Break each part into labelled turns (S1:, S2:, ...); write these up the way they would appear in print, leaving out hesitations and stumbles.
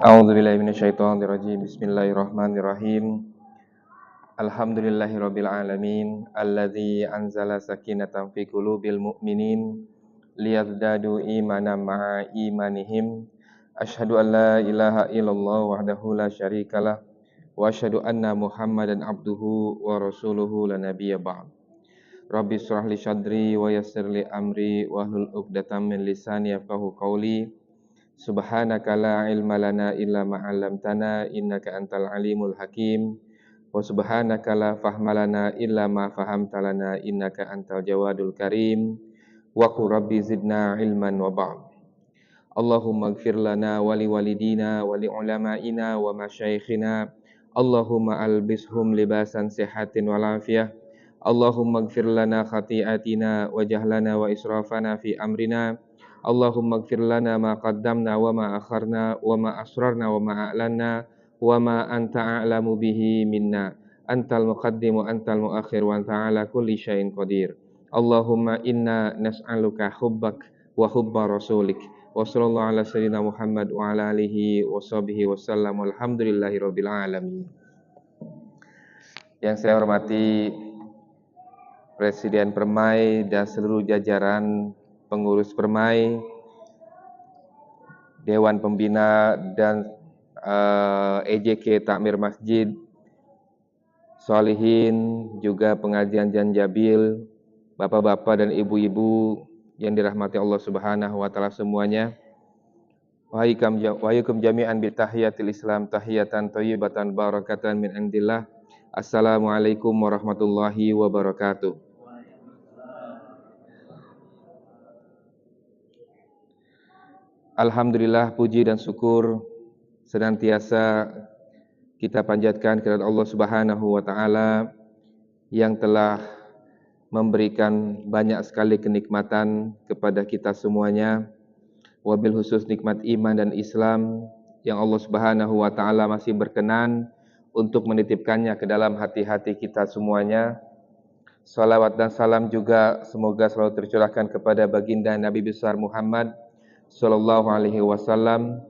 S1: A'udzubillahi minasyaitonirrajim. Bismillahirrahmanirrahim. Alhamdulillahirabbil alamin alladzi anzala sakinatan fi qulubil mu'minin liyazdadu imanan ma'a imanihim. Asyhadu an la ilaha illallah wahdahu la syarikalah wa asyhadu anna Muhammadan abduhu wa rasuluhu la nabiyya ba'd. Rabbi shrah li sadri wa yassir li amri wahlul 'uqdatam min lisani yafqahu qawli. Subhanaka la ilma lana illa ma 'allamtana innaka antal alimul hakim. Wa subhanaka la fahma lana illa ma fahamta lana innaka antal jawadul karim. Wa qur rabbi zidna ilman wa ba'd. Allahumma ighfir lana wa li walidina wa li ulama'ina wa masyaikhina. Allahumma albishum libasan sihatin wal afiyah. Allahumma ighfir lana khati'atina wa jahlana wa israfana fi amrina. Allahumma ighfir lana ma qaddamna wa ma akharna wa ma asrarna wa ma a'lanna wa ma anta a'lamu bihi minna. Antal muqaddim wa antal muakhir wa anta ala kulli syai'in qadir. Allahumma inna nas'aluka hubbak wa hubba rasulik. Wa sallallahu ala sayyidina Muhammad wa ala alihi wa sahbihi wasallam. Alhamdulillahi rabbil alamin. Yang saya hormati Presiden Permai dan seluruh jajaran pengurus Permai, Dewan Pembina dan EJK Takmir Masjid, Sholihin, juga pengajian Janjabil, bapak-bapak dan ibu-ibu yang dirahmati Allah Subhanahu wa taala semuanya. Wahaikum jami'an bi tahiyatil Islam tahiyatan thayyibatan barakatan min indillah. Assalamualaikum warahmatullahi wabarakatuh. Alhamdulillah, puji dan syukur senantiasa kita panjatkan kepada Allah Subhanahu wa taala yang telah memberikan banyak sekali kenikmatan kepada kita semuanya. Wabil khusus nikmat iman dan Islam yang Allah Subhanahu wa taala masih berkenan untuk menitipkannya ke dalam hati-hati kita semuanya. Salawat dan salam juga semoga selalu tercurahkan kepada baginda Nabi besar Muhammad sallallahu alaihi wasallam,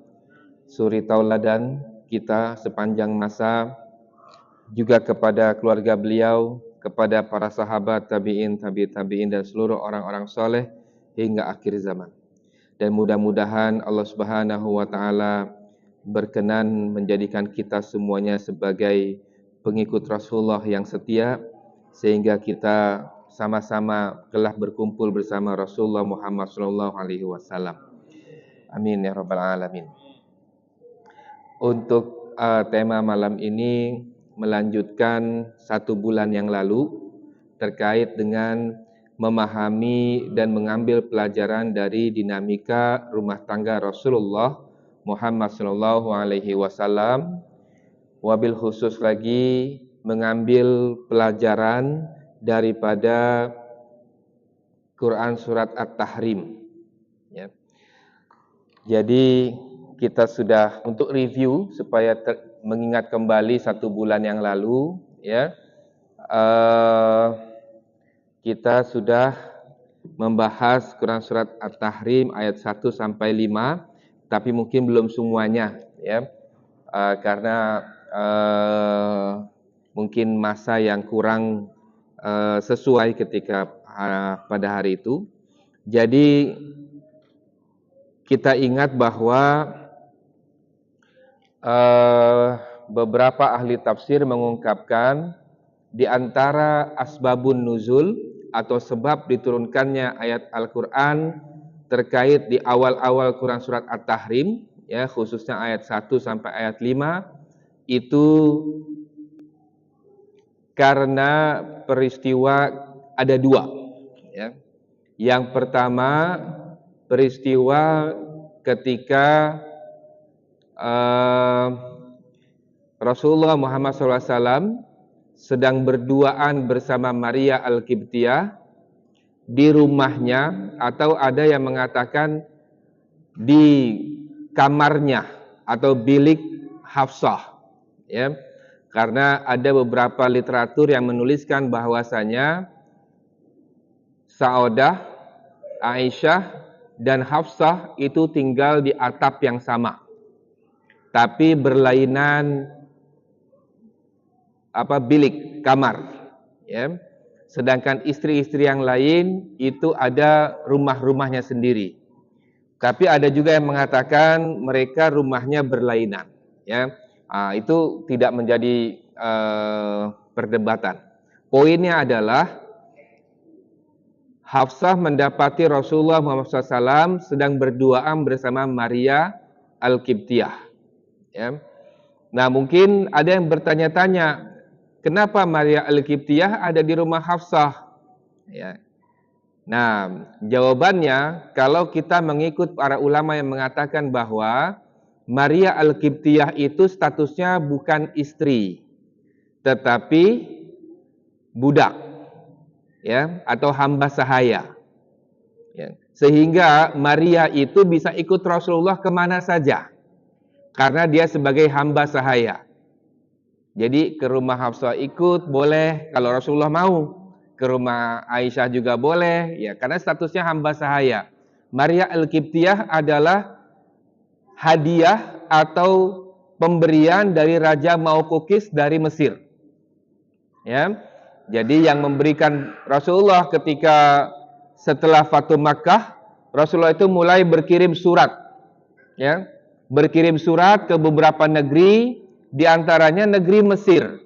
S1: suri tauladan kita sepanjang masa, juga kepada keluarga beliau, kepada para sahabat, tabi'in, tabi'in dan seluruh orang-orang soleh hingga akhir zaman. Dan mudah-mudahan Allah Subhanahu wa taala berkenan menjadikan kita semuanya sebagai pengikut Rasulullah yang setia, sehingga kita sama-sama telah berkumpul bersama Rasulullah Muhammad sallallahu alaihi wasallam. Amin ya rabbal alamin. Untuk tema malam ini melanjutkan 1 bulan yang lalu terkait dengan memahami dan mengambil pelajaran dari dinamika rumah tangga Rasulullah Muhammad sallallahu alaihi wasallam, wabil khusus lagi mengambil pelajaran daripada Quran surat At-Tahrim, ya. Jadi kita sudah untuk review supaya mengingat kembali 1 bulan yang lalu, ya. Kita sudah membahas Quran surat At-Tahrim ayat 1 sampai 5, tapi mungkin belum semuanya, ya. Karena mungkin masa yang kurang sesuai ketika pada hari itu. Jadi kita ingat bahwa beberapa ahli tafsir mengungkapkan di antara asbabun nuzul atau sebab diturunkannya ayat Al-Quran terkait di awal-awal Quran surat At-Tahrim, ya, khususnya ayat 1 sampai ayat 5, itu karena peristiwa ada 2, ya. Yang pertama, peristiwa ketika Rasulullah Muhammad SAW sedang berduaan bersama Maria Al-Qibtiyah di rumahnya, atau ada yang mengatakan di kamarnya atau bilik Hafsah, ya. Karena ada beberapa literatur yang menuliskan bahwasanya Saudah, Aisyah dan Hafsah itu tinggal di atap yang sama. tapi berlainan bilik, kamar, ya. Sedangkan istri-istri yang lain itu ada rumah-rumahnya sendiri. Tapi ada juga yang mengatakan mereka rumahnya berlainan, ya. Itu tidak menjadi perdebatan. Poinnya adalah Hafsah mendapati Rasulullah Muhammad SAW sedang berduaan bersama Maria Al-Qibtiyah, ya. Nah, mungkin ada yang bertanya-tanya, kenapa Maria Al-Qibtiyah ada di rumah Hafsah? Ya. Nah, jawabannya kalau kita mengikut para ulama yang mengatakan bahwa Maria Al-Qibtiyah itu statusnya bukan istri, tetapi budak, ya, atau hamba sahaya. Ya. Sehingga Maria itu bisa ikut Rasulullah kemana saja, karena dia sebagai hamba sahaya. Jadi ke rumah Hafsah ikut boleh kalau Rasulullah mau, ke rumah Aisyah juga boleh, ya, karena statusnya hamba sahaya. Maria Al-Qibtiyah adalah hadiah atau pemberian dari Raja Maukukis dari Mesir. Ya. Jadi yang memberikan Rasulullah ketika setelah Fatu Makkah, Rasulullah itu mulai berkirim surat, ya, berkirim surat ke beberapa negeri, di antaranya negeri Mesir.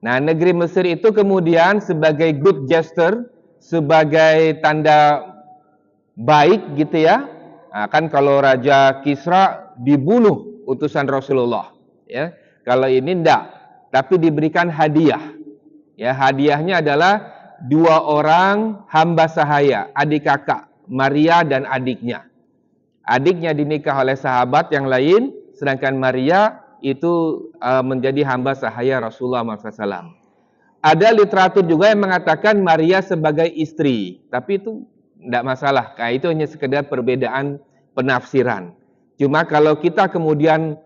S1: Nah, negeri Mesir itu kemudian sebagai good gesture, sebagai tanda baik gitu ya. Nah, kan kalau Raja Kisra dibunuh utusan Rasulullah, ya. Kalau ini enggak, tapi diberikan hadiah. Ya, hadiahnya adalah 2 orang hamba sahaya, adik kakak, Maria dan adiknya. Adiknya dinikah oleh sahabat yang lain, sedangkan Maria itu menjadi hamba sahaya Rasulullah SAW. Ada literatur juga yang mengatakan Maria sebagai istri, tapi itu tidak masalah. Kayak itu hanya sekedar perbedaan penafsiran. Cuma kalau kita kemudian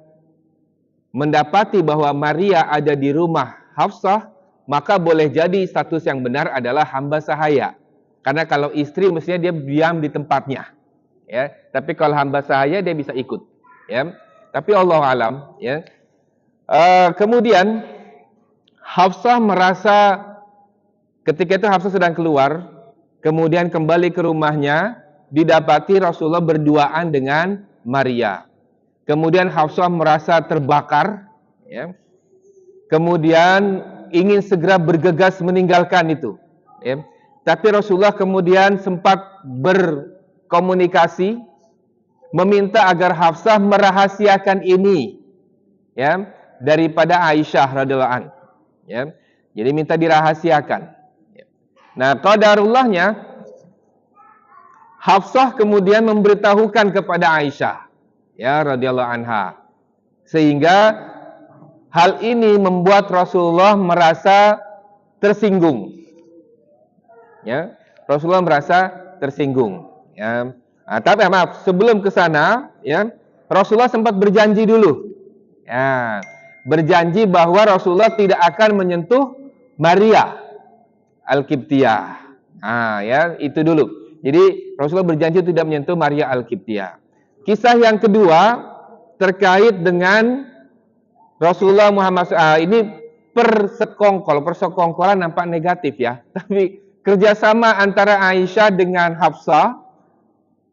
S1: mendapati bahwa Maria ada di rumah Hafsah, maka boleh jadi status yang benar adalah hamba sahaya. Karena kalau istri mestinya dia diam di tempatnya, ya. Tapi kalau hamba sahaya dia bisa ikut, ya. Tapi Allah alam, ya. Kemudian Hafsah merasa ketika itu Hafsah sedang keluar, kemudian kembali ke rumahnya, didapati Rasulullah berduaan dengan Maria. Kemudian Hafsah merasa terbakar, ya. Kemudian ingin segera bergegas meninggalkan itu, ya. Tapi Rasulullah kemudian sempat berkomunikasi, meminta agar Hafsah merahasiakan ini, ya, daripada Aisyah radhiyallahu anha, ya. Jadi minta dirahasiakan. Nah, qadarullahnya Hafsah kemudian memberitahukan kepada Aisyah, ya, radhiyallahu anha. Sehingga hal ini membuat Rasulullah merasa tersinggung. Ya, Rasulullah merasa tersinggung, ya. Nah, tapi maaf, sebelum ke sana, ya, Rasulullah sempat berjanji dulu. Ya, berjanji bahwa Rasulullah tidak akan menyentuh Maria Al-Qibtiyah. Ya, itu dulu. Jadi Rasulullah berjanji tidak menyentuh Maria Al-Qibtiyah. Kisah yang kedua terkait dengan Rasulullah Muhammad ini persekongkolan nampak negatif ya. Tapi kerjasama antara Aisyah dengan Hafsah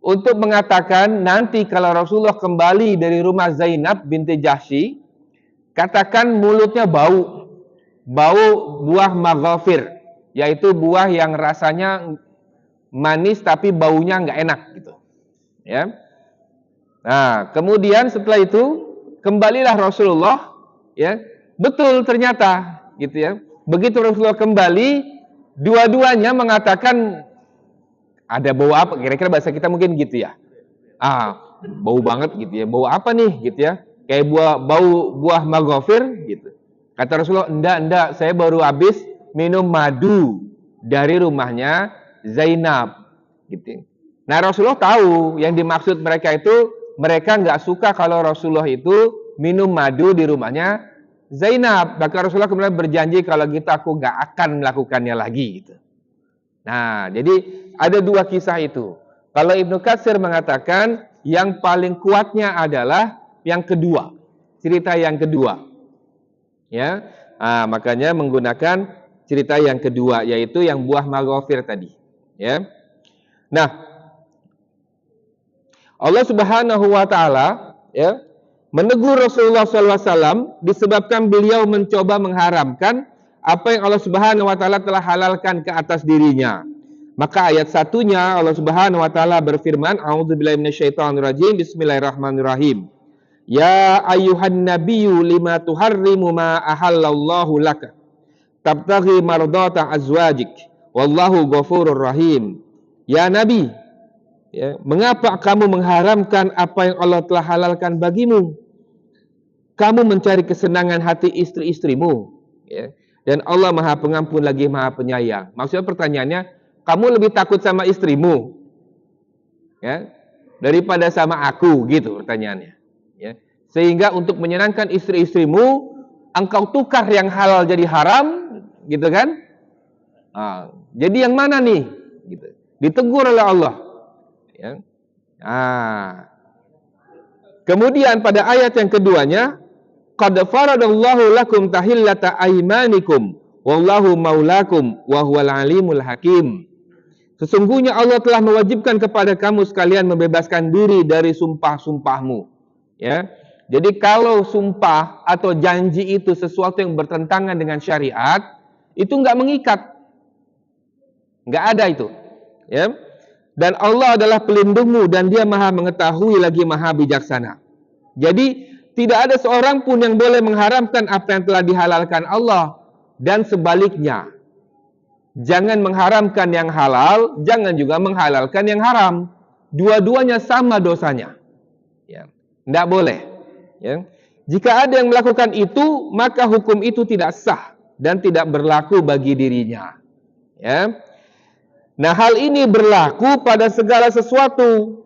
S1: untuk mengatakan nanti kalau Rasulullah kembali dari rumah Zainab binti Jahsy, katakan mulutnya bau buah maghafir, yaitu buah yang rasanya manis tapi baunya nggak enak gitu, ya. Nah, kemudian setelah itu kembalilah Rasulullah, ya. Betul ternyata gitu ya. Begitu Rasulullah kembali, dua-duanya mengatakan ada bau apa? Kira-kira bahasa kita mungkin gitu ya. Bau banget gitu ya. Bau apa nih gitu ya? Kayak bau buah maghafir gitu. Kata Rasulullah, enggak, saya baru habis minum madu dari rumahnya Zainab gitu. Nah, Rasulullah tahu yang dimaksud mereka itu, mereka nggak suka kalau Rasulullah itu minum madu di rumahnya Zainab. Maka Rasulullah kemudian berjanji kalau gitu aku nggak akan melakukannya lagi gitu. Nah, jadi ada 2 kisah itu. Kalau Ibnu Katsir mengatakan yang paling kuatnya adalah yang kedua. Cerita yang kedua. Ya. Makanya menggunakan cerita yang kedua, yaitu yang buah maghfir tadi. Ya. Nah, Allah Subhanahu wa taala ya menegur Rasulullah SAW disebabkan beliau mencoba mengharamkan apa yang Allah Subhanahu wa taala telah halalkan ke atas dirinya. Maka ayat satunya Allah Subhanahu wa taala berfirman, A'udzubillahi minasyaitonirrajim, Bismillahirrahmanirrahim. Ya ayyuhan nabiyyu lima tuharrimu ma ahallallahu laka tabtaghi mardata azwajik wallahu ghafurur rahim. Ya Nabi, ya, mengapa kamu mengharamkan apa yang Allah telah halalkan bagimu? Kamu mencari kesenangan hati istri-istrimu, ya. Dan Allah Maha Pengampun lagi Maha Penyayang. Maksudnya pertanyaannya, kamu lebih takut sama istrimu, ya, daripada sama aku, gitu pertanyaannya. Ya. Sehingga untuk menyenangkan istri-istrimu, engkau tukar yang halal jadi haram, gitu kan? Jadi yang mana nih? Gitu. Ditegur oleh Allah. Ya. Kemudian pada ayat yang keduanya, qad faradallahu lakum tahillata aymanikum wallahu maulakum wa huwal alimul hakim. Sesungguhnya Allah telah mewajibkan kepada kamu sekalian membebaskan diri dari sumpah-sumpahmu. Ya. Jadi kalau sumpah atau janji itu sesuatu yang bertentangan dengan syariat, itu enggak mengikat. Enggak ada itu. Ya. Dan Allah adalah pelindungmu dan Dia Maha mengetahui lagi Maha bijaksana. Jadi tidak ada seorang pun yang boleh mengharamkan apa yang telah dihalalkan Allah, dan sebaliknya. Jangan mengharamkan yang halal, jangan juga menghalalkan yang haram. Dua-duanya sama dosanya. Ya, tidak boleh. Ya. Jika ada yang melakukan itu, maka hukum itu tidak sah dan tidak berlaku bagi dirinya. Ya. Nah, hal ini berlaku pada segala sesuatu.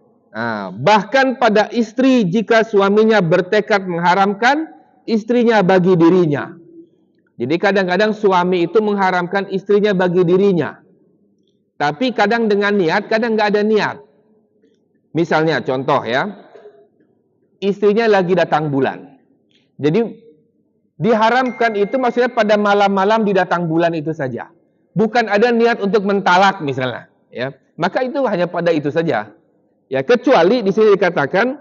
S1: Bahkan pada istri jika suaminya bertekad mengharamkan istrinya bagi dirinya. Jadi kadang-kadang suami itu mengharamkan istrinya bagi dirinya. Tapi kadang dengan niat, kadang nggak ada niat. Misalnya contoh ya, istrinya lagi datang bulan. Jadi diharamkan itu maksudnya pada malam-malam di datang bulan itu saja. Bukan ada niat untuk mentalak misalnya, ya. Maka itu hanya pada itu saja. Ya, kecuali di sini dikatakan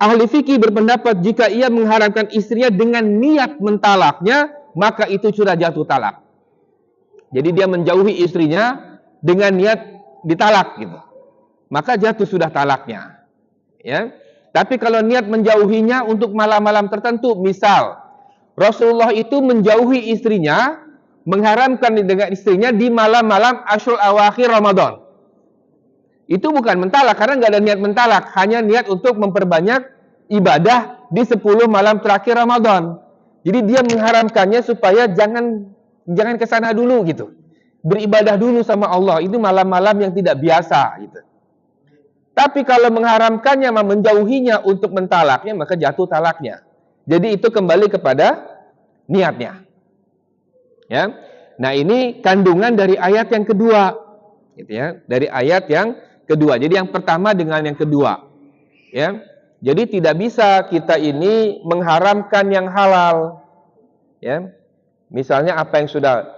S1: ahli fikih berpendapat jika ia mengharamkan istrinya dengan niat mentalaknya, maka itu sudah jatuh talak. Jadi dia menjauhi istrinya dengan niat ditalak gitu. Maka jatuh sudah talaknya. Ya. Tapi kalau niat menjauhinya untuk malam-malam tertentu, misal Rasulullah itu menjauhi istrinya, mengharamkan dengan istrinya di malam-malam Ashrul Awakhir Ramadan. Itu bukan mentalak, karena nggak ada niat mentalak, hanya niat untuk memperbanyak ibadah di 10 malam terakhir Ramadan. Jadi dia mengharamkannya supaya jangan ke sana dulu gitu. Beribadah dulu sama Allah, itu malam-malam yang tidak biasa gitu. Tapi kalau mengharamkannya, menjauhinya untuk mentalaknya, maka jatuh talaknya. Jadi itu kembali kepada niatnya. Ya. Nah, ini kandungan dari ayat yang kedua. Gitu ya, dari ayat yang kedua. Jadi yang pertama dengan yang kedua. Ya. Jadi tidak bisa kita ini mengharamkan yang halal. Ya. Misalnya apa yang sudah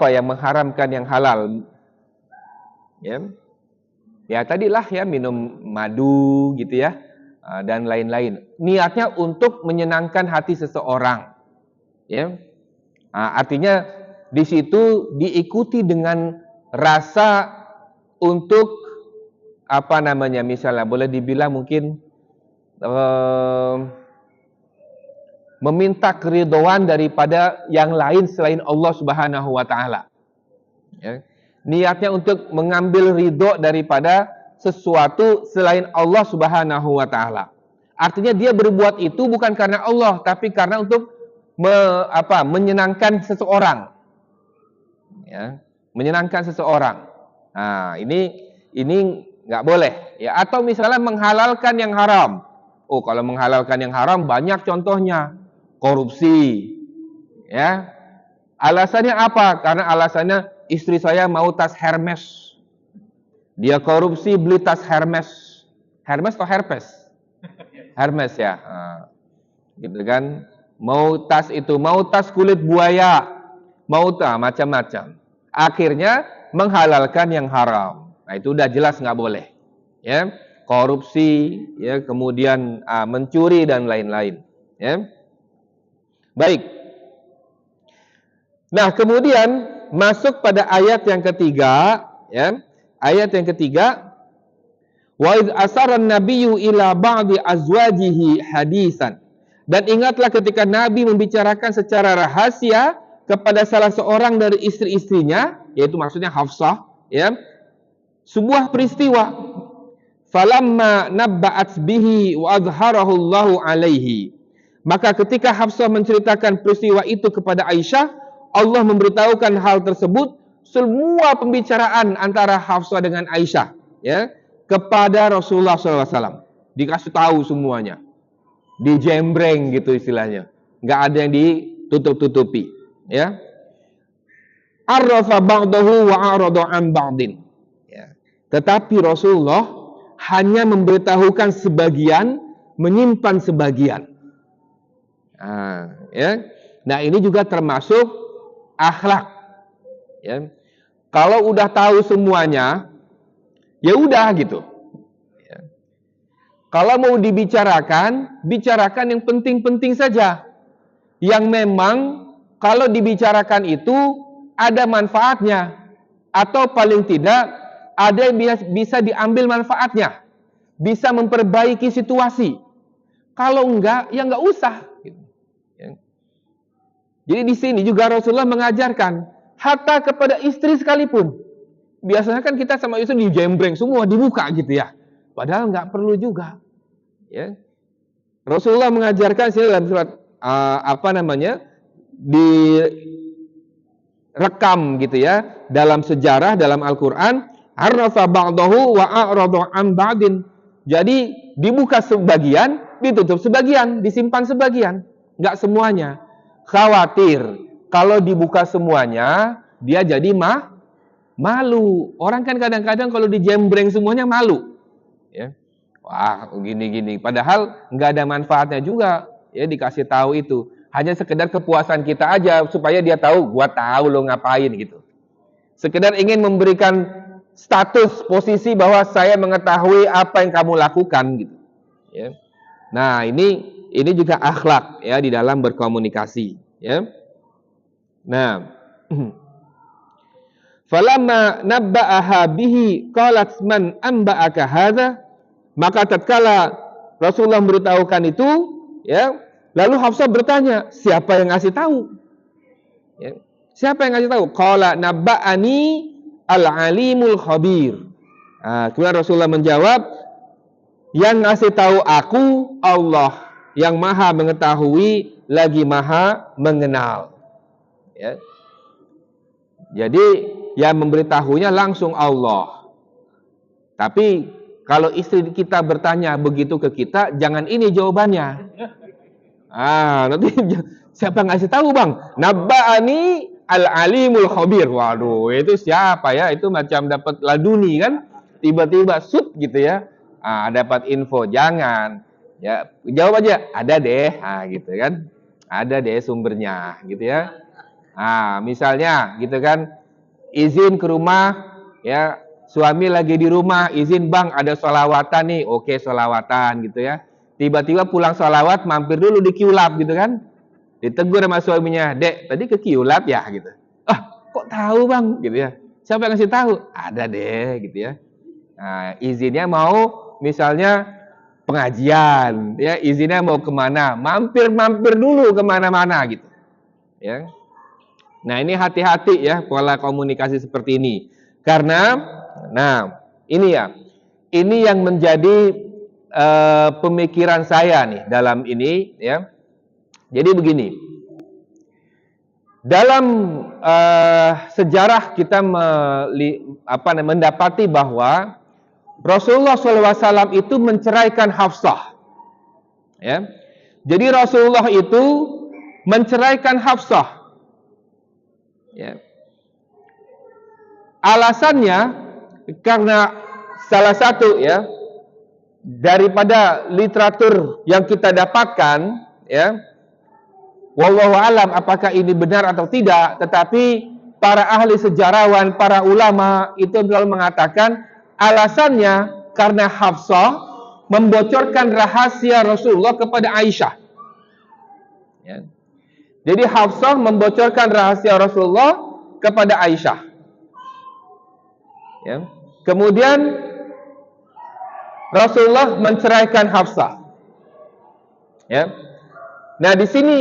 S1: yang mengharamkan yang halal. Ya. Ya tadilah ya minum madu gitu ya. Dan lain-lain. Niatnya untuk menyenangkan hati seseorang. Ya. Artinya di situ diikuti dengan rasa untuk misalnya boleh dibilang mungkin meminta keridhaan daripada yang lain selain Allah Subhanahu wa taala. Ya. Niatnya untuk mengambil ridho daripada sesuatu selain Allah Subhanahu wa taala. Artinya dia berbuat itu bukan karena Allah, tapi karena untuk menyenangkan seseorang. Ya, menyenangkan seseorang. Nah, ini nggak boleh ya. Atau misalnya menghalalkan yang haram. Oh, kalau menghalalkan yang haram banyak contohnya. Korupsi. Ya. Alasannya apa? Karena alasannya istri saya mau tas Hermes. Dia korupsi beli tas Hermes. Hermes atau Herpes? Hermes ya. Nah, gitu kan. Mau tas kulit buaya, macam-macam. Akhirnya menghalalkan yang haram. Nah, itu udah jelas nggak boleh. Ya, korupsi, ya, kemudian mencuri dan lain-lain. Ya. Baik. Nah, kemudian masuk pada ayat yang ketiga, ya. Ayat yang ketiga, wa idz asarra an-nabiyyu ila ba'di azwajihi hadisan. Dan ingatlah ketika Nabi membicarakan secara rahasia kepada salah seorang dari istri-istrinya, yaitu maksudnya Hafsah, ya, sebuah peristiwa. Falamma nabba'at bihi wa azharahu Allahu alaihi. Maka ketika Hafsah menceritakan peristiwa itu kepada Aisyah, Allah memberitahukan hal tersebut, semua pembicaraan antara Hafsah dengan Aisyah, ya, kepada Rasulullah SAW. Dikasih tahu semuanya. Dijembreng gitu istilahnya. Nggak ada yang ditutup-tutupi. Ya. Arrafa ba'dahu wa a'rada an ba'din. Ya. Tetapi Rasulullah hanya memberitahukan sebagian, menyimpan sebagian. Nah, ini juga termasuk akhlak. Ya. Kalau udah tahu semuanya, ya udah gitu. Ya. Kalau mau dibicarakan, bicarakan yang penting-penting saja. Yang memang kalau dibicarakan itu ada manfaatnya. Atau paling tidak ada yang bisa diambil manfaatnya. Bisa memperbaiki situasi. Kalau enggak, ya enggak usah. Jadi di sini juga Rasulullah mengajarkan, hatta kepada istri sekalipun. Biasanya kan kita sama istri dijembreng semua, dibuka gitu ya. Padahal enggak perlu juga. Ya. Rasulullah mengajarkan sini dalam surat direkam gitu ya, dalam sejarah, dalam Al-Quran, arrafa ba'dahu wa a'rada an ba'din. Jadi dibuka sebagian, ditutup sebagian, disimpan sebagian, enggak semuanya. Khawatir kalau dibuka semuanya dia jadi malu. Orang kan kadang-kadang kalau dijembreng semuanya malu. Ya. Wah, gini-gini. Padahal nggak ada manfaatnya juga. Ya, dikasih tahu itu. Hanya sekedar kepuasan kita aja supaya dia tahu, gua tahu lo ngapain gitu. Sekedar ingin memberikan status posisi bahwa saya mengetahui apa yang kamu lakukan gitu. Ya. Nah, ini juga akhlak ya di dalam berkomunikasi, ya. Nah, falamma nabba'aha bihi qalat man anba'aka hadza, maka tatkala Rasulullah memberitahukan itu, ya, lalu Hafsah bertanya, siapa yang ngasih tahu? Ya. Siapa yang ngasih tahu? Qala nabba'ani al-alimul khabir. Nah, kemudian Rasulullah menjawab, yang ngasih tahu aku Allah, yang maha mengetahui lagi maha mengenal. Ya. Jadi yang memberitahunya langsung Allah. Tapi kalau istri kita bertanya begitu ke kita, jangan ini jawabannya. Nanti siapa yang ngasih tahu bang? Nabba'ani al-alimul khabir. Waduh, itu siapa ya? Itu macam dapat laduni kan? Tiba-tiba sut gitu ya. Dapat info. Jangan. Ya, jawab aja, ada deh, gitu kan, ada deh sumbernya, gitu ya. Misalnya, gitu kan, izin ke rumah, ya, suami lagi di rumah, izin bang, ada sholawatan nih, oke sholawatan, gitu ya. Tiba-tiba pulang sholawat, mampir dulu di kiulap, gitu kan, ditegur sama suaminya, dek, tadi ke kiulap ya, gitu. Kok tahu bang, gitu ya. Siapa yang ngasih tahu? Ada deh, gitu ya. Nah, izinnya mau, misalnya pengajian, ya, izinnya mau kemana, mampir dulu kemana-mana gitu, ya. Nah, ini hati-hati ya pola komunikasi seperti ini, karena, nah, ini ya, ini yang menjadi pemikiran saya nih dalam ini, ya. Jadi begini, dalam sejarah kita mendapati bahwa Rasulullah SAW itu menceraikan Hafsah. Ya. Jadi Rasulullah itu menceraikan Hafsah. Ya. Alasannya karena salah satu ya, daripada literatur yang kita dapatkan, ya, wallahu alam apakah ini benar atau tidak, tetapi para ahli sejarawan, para ulama itu selalu mengatakan alasannya karena Hafsah membocorkan rahasia Rasulullah kepada Aisyah. Ya. Jadi Hafsah membocorkan rahasia Rasulullah kepada Aisyah. Ya. Kemudian Rasulullah menceraikan Hafsah. Ya. Nah, di sini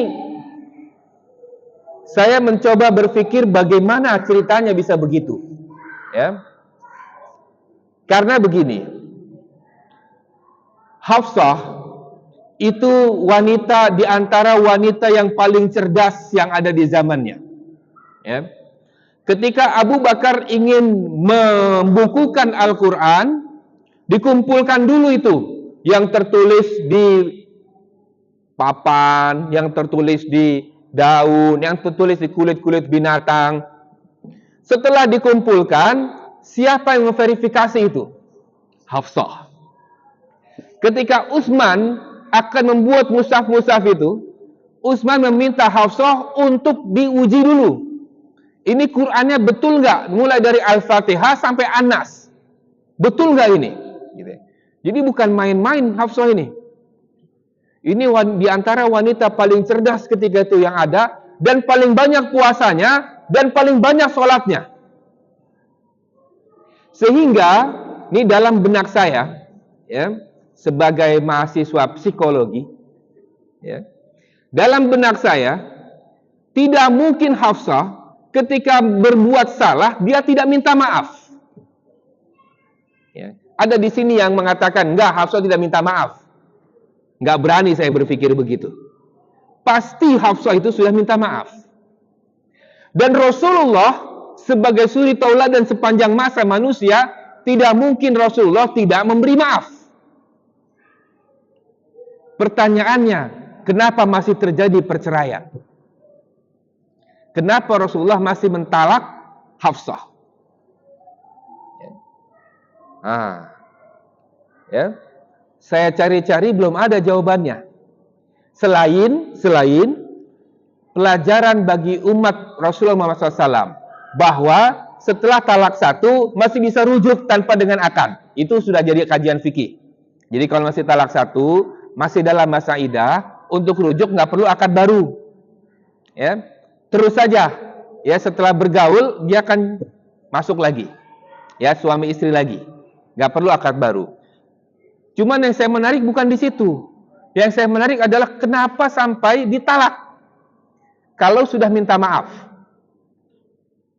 S1: saya mencoba berpikir bagaimana ceritanya bisa begitu. Ya. Karena begini, Hafsah itu wanita di antara wanita yang paling cerdas yang ada di zamannya. Ya. Ketika Abu Bakar ingin membukukan Al-Quran, dikumpulkan dulu itu yang tertulis di papan, yang tertulis di daun, yang tertulis di kulit-kulit binatang. Setelah dikumpulkan, siapa yang memverifikasi itu? Hafsah. Ketika Utsman akan membuat mushaf-mushaf itu, Utsman meminta Hafsah untuk diuji dulu. Ini Qur'annya betul nggak? Mulai dari Al-Fatihah sampai An-Nas. Betul nggak ini? Gitu. Jadi bukan main-main Hafsah ini. Ini di antara wanita paling cerdas ketika itu yang ada, dan paling banyak puasanya, dan paling banyak sholatnya. Sehingga, ini dalam benak saya, ya, sebagai mahasiswa psikologi, ya, dalam benak saya, tidak mungkin Hafsah ketika berbuat salah, dia tidak minta maaf. Ya. Ada di sini yang mengatakan, enggak, Hafsah tidak minta maaf. Enggak berani saya berpikir begitu. Pasti Hafsah itu sudah minta maaf. Dan Rasulullah sebagai suri tauladan sepanjang masa manusia, tidak mungkin Rasulullah tidak memberi maaf. Pertanyaannya, kenapa masih terjadi perceraian? Kenapa Rasulullah masih mentalak Hafsah? Ya, saya cari-cari belum ada jawabannya. Selain pelajaran bagi umat Rasulullah Muhammad SAW bahwa setelah talak satu masih bisa rujuk tanpa dengan akad. Itu sudah jadi kajian fikih. Jadi kalau masih talak satu, masih dalam masa iddah, untuk rujuk nggak perlu akad baru. Ya, terus saja. Ya, setelah bergaul dia akan masuk lagi. Ya, suami istri lagi. Nggak perlu akad baru. Cuman yang saya menarik bukan di situ. Yang saya menarik adalah kenapa sampai ditalak kalau sudah minta maaf.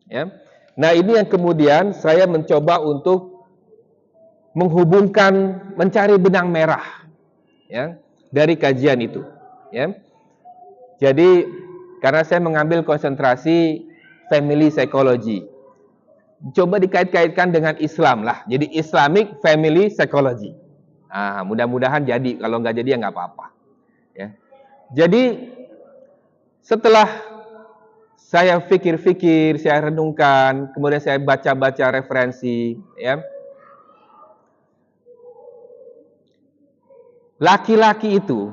S1: Ya. Nah, ini yang kemudian saya mencoba untuk menghubungkan, mencari benang merah, ya, dari kajian itu. Ya. Jadi karena saya mengambil konsentrasi family psychology, coba dikait-kaitkan dengan Islam lah. Jadi Islamic family psychology. Mudah-mudahan jadi. Kalau nggak jadi ya nggak apa-apa. Ya. Jadi setelah saya pikir-pikir, saya renungkan, kemudian saya baca-baca referensi, ya. Laki-laki itu,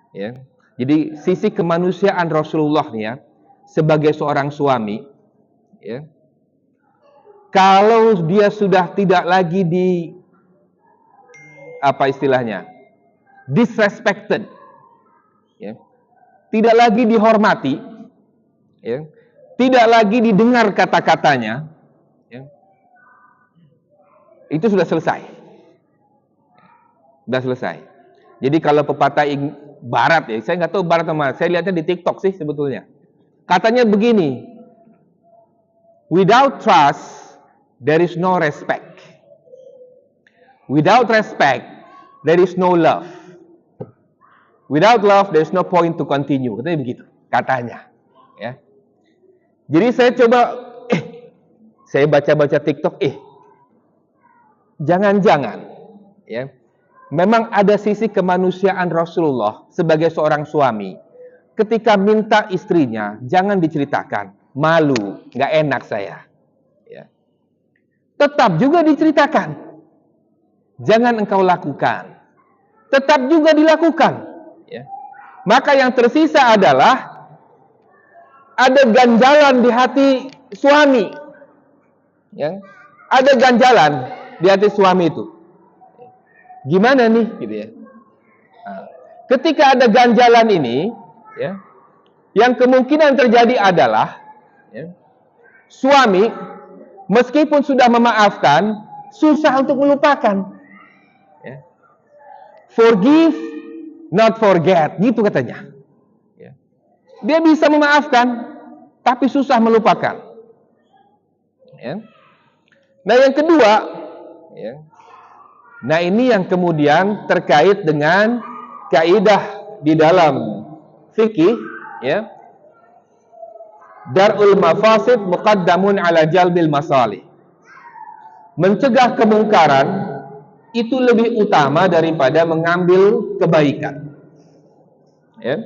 S1: ya. Jadi sisi kemanusiaan Rasulullah nih, ya, sebagai seorang suami, ya. Kalau dia sudah tidak lagi disrespected, ya, tidak lagi dihormati, ya, tidak lagi didengar kata-katanya, ya, itu sudah selesai. Sudah selesai. Jadi kalau pepatah barat, ya, saya nggak tahu barat atau mana, saya lihatnya di TikTok sih sebetulnya. Katanya begini, without trust, there is no respect. Without respect, there is no love. Without love, there is no point to continue. Katanya begitu, katanya. Ya. Jadi saya coba, saya baca-baca TikTok, jangan-jangan, ya, memang ada sisi kemanusiaan Rasulullah sebagai seorang suami. Ketika minta istrinya, jangan diceritakan, malu, nggak enak saya. Tetap juga diceritakan. Jangan engkau lakukan. tetap juga dilakukan. Ya. Maka yang tersisa adalah ada ganjalan di hati suami. Ya. Ada ganjalan di hati suami itu. Gimana nih? Gitu ya. Nah, ketika ada ganjalan ini, ya, yang kemungkinan terjadi adalah ya, suami meskipun sudah memaafkan, susah untuk melupakan. Ya. Forgive, not forget, gitu katanya. Ya. Dia bisa memaafkan, tapi susah melupakan. Ya. Nah yang kedua, ya, nah ini yang kemudian terkait dengan kaidah di dalam fikih, ya, dar'ul mafasid muqaddamun ala jalbil masalih. Mencegah kemungkaran itu lebih utama daripada mengambil kebaikan. Ya.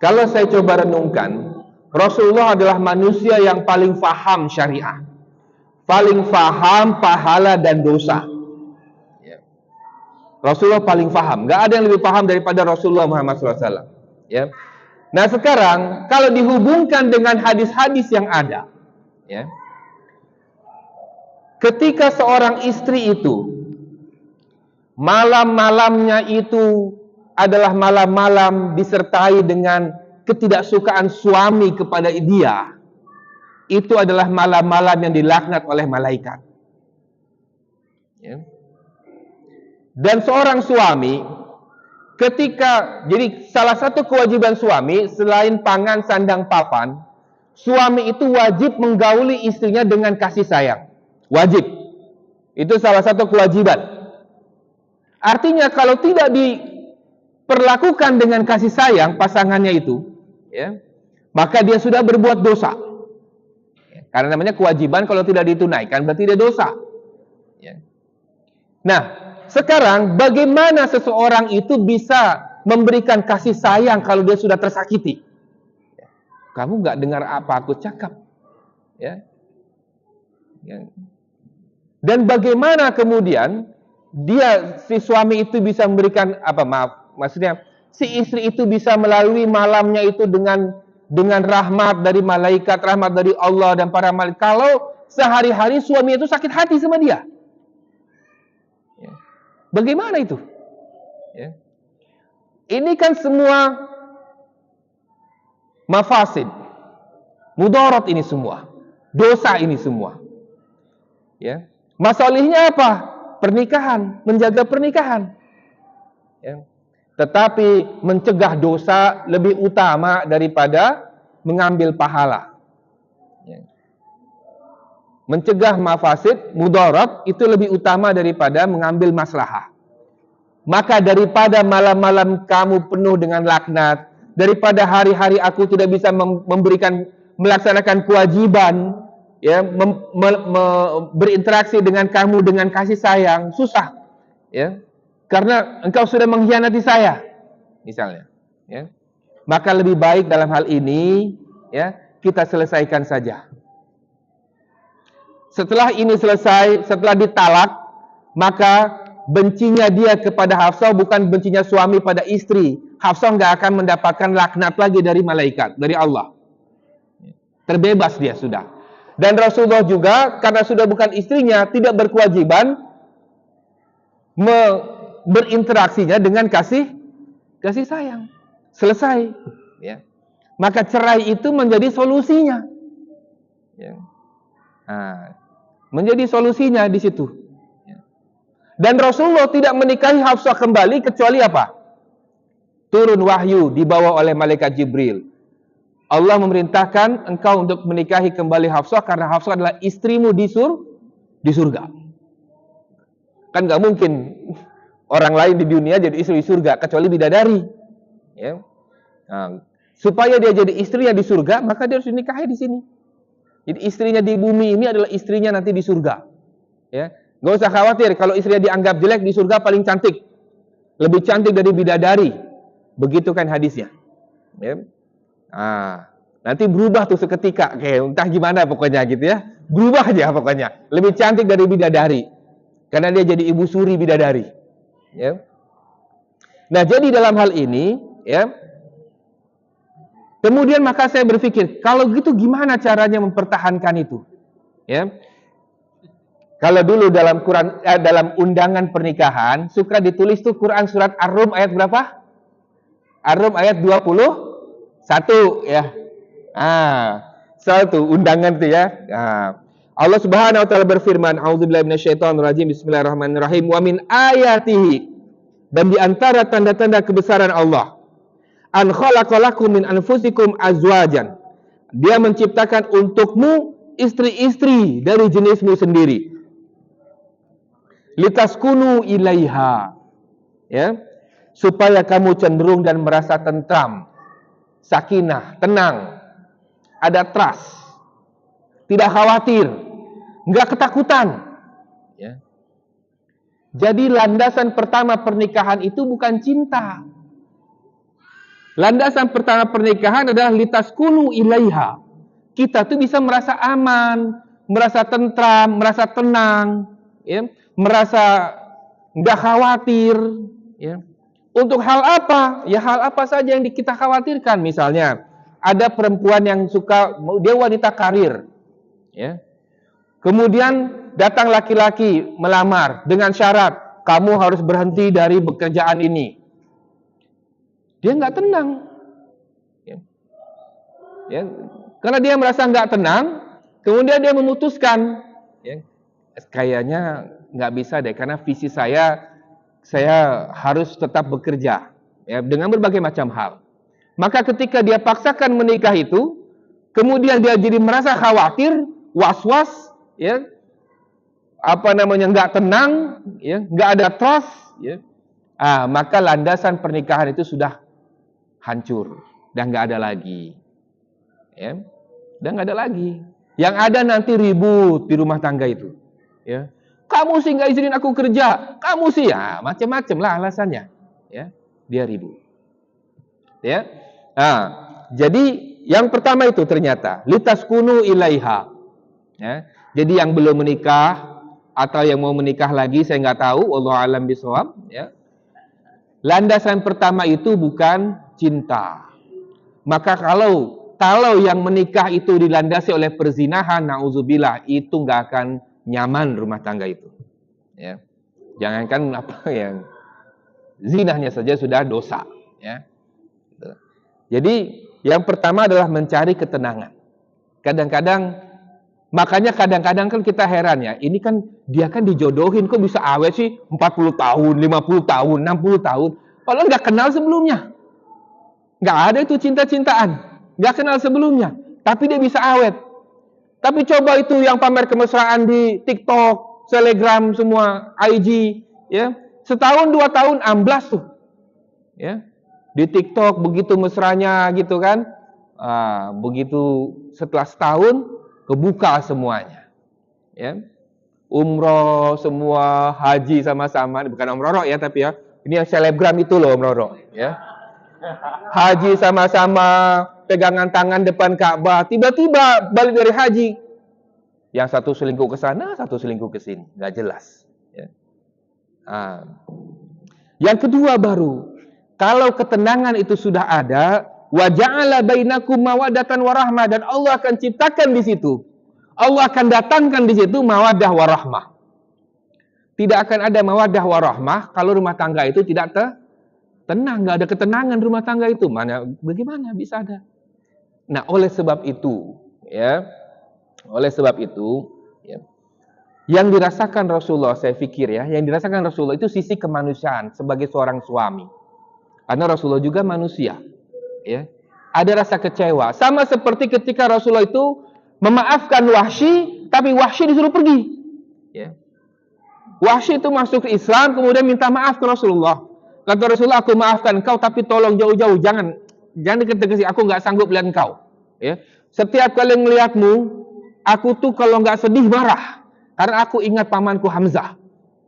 S1: Kalau saya coba renungkan, Rasulullah adalah manusia yang paling faham syariah, paling faham pahala dan dosa. Ya. Rasulullah paling faham, nggak ada yang lebih paham daripada Rasulullah Muhammad SAW. Ya. Nah sekarang kalau dihubungkan dengan hadis-hadis yang ada, ya, ketika seorang istri itu malam-malamnya itu adalah malam-malam disertai dengan ketidaksukaan suami kepada dia, itu adalah malam-malam yang dilaknat oleh malaikat. Ya. Dan seorang suami ketika, jadi salah satu kewajiban suami selain pangan, sandang, papan, suami itu wajib menggauli istrinya dengan kasih sayang. Wajib. Itu salah satu kewajiban. Artinya kalau tidak diperlakukan dengan kasih sayang pasangannya itu, ya, maka dia sudah berbuat dosa. Karena namanya kewajiban kalau tidak ditunaikan berarti dia dosa. Ya. Nah, sekarang bagaimana seseorang itu bisa memberikan kasih sayang kalau dia sudah tersakiti? Kamu nggak dengar apa aku cakap, ya. Ya. Dan bagaimana kemudian si suami itu bisa memberikan maksudnya si istri itu bisa melalui malamnya itu dengan rahmat dari malaikat, rahmat dari Allah dan para malaikat. Kalau sehari-hari suami itu sakit hati sama dia, ya. Bagaimana itu? Ya. Ini kan semua mafasid, mudarat ini semua, dosa ini semua. Ya. Masalahnya apa? Pernikahan, menjaga pernikahan. Ya. Tetapi mencegah dosa lebih utama daripada mengambil pahala. Ya. Mencegah mafasid, mudarat itu lebih utama daripada mengambil maslahah. Maka daripada malam-malam kamu penuh dengan laknat, daripada hari-hari aku tidak bisa melaksanakan kewajiban, ya, berinteraksi dengan kamu dengan kasih sayang, susah, ya, karena engkau sudah mengkhianati saya, misalnya, ya, maka lebih baik dalam hal ini, ya, kita selesaikan saja. Setelah ini selesai, setelah ditalak, maka bencinya dia kepada Hafsah bukan bencinya suami pada istri. Hafsah nggak akan mendapatkan laknat lagi dari malaikat, dari Allah. Terbebas dia sudah. Dan Rasulullah juga karena sudah bukan istrinya tidak berkewajiban berinteraksinya dengan kasih sayang. Selesai, ya. Maka cerai itu menjadi solusinya, ya. Nah, menjadi solusinya di situ, ya. Dan Rasulullah tidak menikahi Hafsah kembali kecuali apa? Turun wahyu dibawa oleh malaikat Jibril. Allah memerintahkan engkau untuk menikahi kembali Hafsah karena Hafsah adalah istrimu di surga. Kan nggak mungkin orang lain di dunia jadi istri di surga kecuali bidadari. Ya. Nah, supaya dia jadi istrinya di surga, maka dia harus dinikahi di sini. Jadi istrinya di bumi ini adalah istrinya nanti di surga. Ya, nggak usah khawatir kalau istrinya dianggap jelek di surga paling cantik, lebih cantik dari bidadari. Begitu kan hadisnya. Ya. Nanti berubah tuh seketika, kayak entah gimana pokoknya gitu ya, berubah aja pokoknya, lebih cantik dari bidadari, karena dia jadi ibu suri bidadari, ya. Nah, jadi dalam hal ini, ya, kemudian maka saya berpikir, kalau gitu gimana caranya mempertahankan itu? Ya, kalau dulu dalam Quran, dalam undangan pernikahan, suka ditulis tuh Quran surat Ar-Rum ayat berapa? Ar-Rum ayat 21, ya. Satu undangan tuh ya. Allah Subhanahu wa taala berfirman, A'udzubillahi minasyaitonirrajim. Bismillahirrahmanirrahim. Wa min ayatihi, dan di antara tanda-tanda kebesaran Allah, an khalaqalakum min anfusikum azwajan. Dia menciptakan untukmu istri-istri dari jenismu sendiri. Litaskunu ilaiha. Ya. Supaya kamu cenderung dan merasa tentram, sakinah, tenang, ada trust, tidak khawatir, enggak ketakutan. Ya. Jadi landasan pertama pernikahan itu bukan cinta. Landasan pertama pernikahan adalah litaskunu ilaiha. Kita tuh bisa merasa aman, merasa tentram, merasa tenang, ya, merasa enggak khawatir, ya. Untuk hal apa? Ya hal apa saja yang kita khawatirkan. Misalnya, ada perempuan yang suka, dia wanita karir, ya. Kemudian datang laki-laki melamar dengan syarat, kamu harus berhenti dari pekerjaan ini. Dia nggak tenang, ya. Ya. Karena dia merasa nggak tenang, kemudian dia memutuskan, ya, kayaknya nggak bisa deh, karena visi saya harus tetap bekerja, ya, dengan berbagai macam hal. Maka ketika dia paksakan menikah itu, kemudian dia jadi merasa khawatir, was-was, ya, nggak tenang, ya, nggak ada trust, ya. Maka landasan pernikahan itu sudah hancur dan nggak ada lagi, ya, dan nggak ada lagi. Yang ada nanti ribut di rumah tangga itu, ya. Kamu sih nggak izinin aku kerja, kamu sih, ya, macam-macam lah alasannya, ya, dia ribut, ya. Jadi yang pertama itu ternyata litaskunu ilaiha, ya. Jadi yang belum menikah atau yang mau menikah lagi, saya nggak tahu, wallahu a'lam bishawab, ya. Landasan pertama itu bukan cinta. Maka kalau yang menikah itu dilandasi oleh perzinahan, nauzubillah, itu nggak akan nyaman rumah tangga itu, ya. Jangankan apa yang zinahnya saja sudah dosa, ya. Jadi yang pertama adalah mencari ketenangan. Makanya kadang-kadang kan kita heran, ya, ini kan dia kan dijodohin, kok bisa awet sih 40 tahun, 50 tahun, 60 tahun, padahal nggak kenal sebelumnya. Nggak ada itu cinta-cintaan, nggak kenal sebelumnya, tapi dia bisa awet. Tapi coba itu yang pamer kemesraan di TikTok, Telegram, semua, IG, ya, setahun 2 tahun amblas tuh, ya. Di TikTok begitu mesranya gitu kan, begitu setelah setahun kebuka semuanya, ya. Umroh semua, haji sama-sama, bukan Om Roro ya, tapi ya, ini yang selebgram itu loh Om Roro, ya. Haji sama-sama, pegangan tangan depan Ka'bah, tiba-tiba balik dari haji, yang satu selingkuh ke sana, satu selingkuh ke sini, nggak jelas, ya. Yang kedua baru, kalau ketenangan itu sudah ada, wa ja'ala bainakum mawaddatan warahmah, dan Allah akan ciptakan di situ, Allah akan datangkan di situ mawaddah warahmah. Tidak akan ada mawaddah warahmah kalau rumah tangga itu tidak tenang, nggak ada ketenangan rumah tangga itu. Bagaimana bisa ada? Nah, oleh sebab itu, ya, ya, yang dirasakan Rasulullah, saya pikir, ya, yang dirasakan Rasulullah itu sisi kemanusiaan sebagai seorang suami. Karena Rasulullah juga manusia, ya. Ada rasa kecewa, sama seperti ketika Rasulullah itu memaafkan Wahsy, tapi Wahsy disuruh pergi, ya. Wahsy itu masuk ke Islam, kemudian minta maaf ke Rasulullah. Kata Rasulullah, aku maafkan engkau, tapi tolong jauh-jauh, jangan deket-deket, aku nggak sanggup lihat engkau, ya. Setiap kali melihatmu, aku tuh kalau nggak sedih marah, karena aku ingat pamanku Hamzah,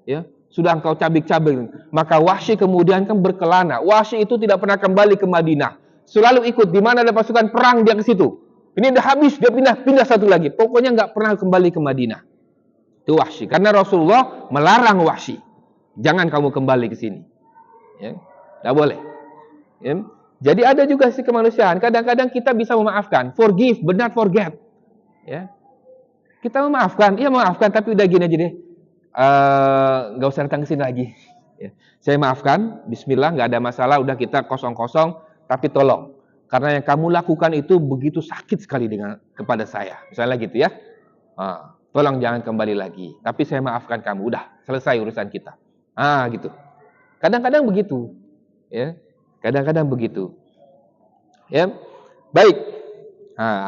S1: ya. Sudah engkau cabik-cabik. Maka Wahsy kemudian kan berkelana. Wahsy itu tidak pernah kembali ke Madinah, selalu ikut di mana ada pasukan perang dia ke situ. Ini udah habis, dia pindah satu lagi. Pokoknya nggak pernah kembali ke Madinah. Itu Wahsy. Karena Rasulullah melarang Wahsy, jangan kamu kembali ke sini, ya. Tidak boleh. Ya. Jadi ada juga sih kemanusiaan. Kadang-kadang kita bisa memaafkan. Forgive, but not forget. Ya. Kita memaafkan, iya memaafkan, tapi udah gini aja deh. Nggak usah datang ke sini lagi. Ya. Saya maafkan, bismillah, nggak ada masalah, udah kita kosong-kosong, tapi tolong. Karena yang kamu lakukan itu begitu sakit sekali kepada saya. Misalnya gitu ya. Tolong jangan kembali lagi. Tapi saya maafkan kamu, udah selesai urusan kita. Gitu. Kadang-kadang begitu. Ya. Kadang-kadang begitu. Ya. Baik.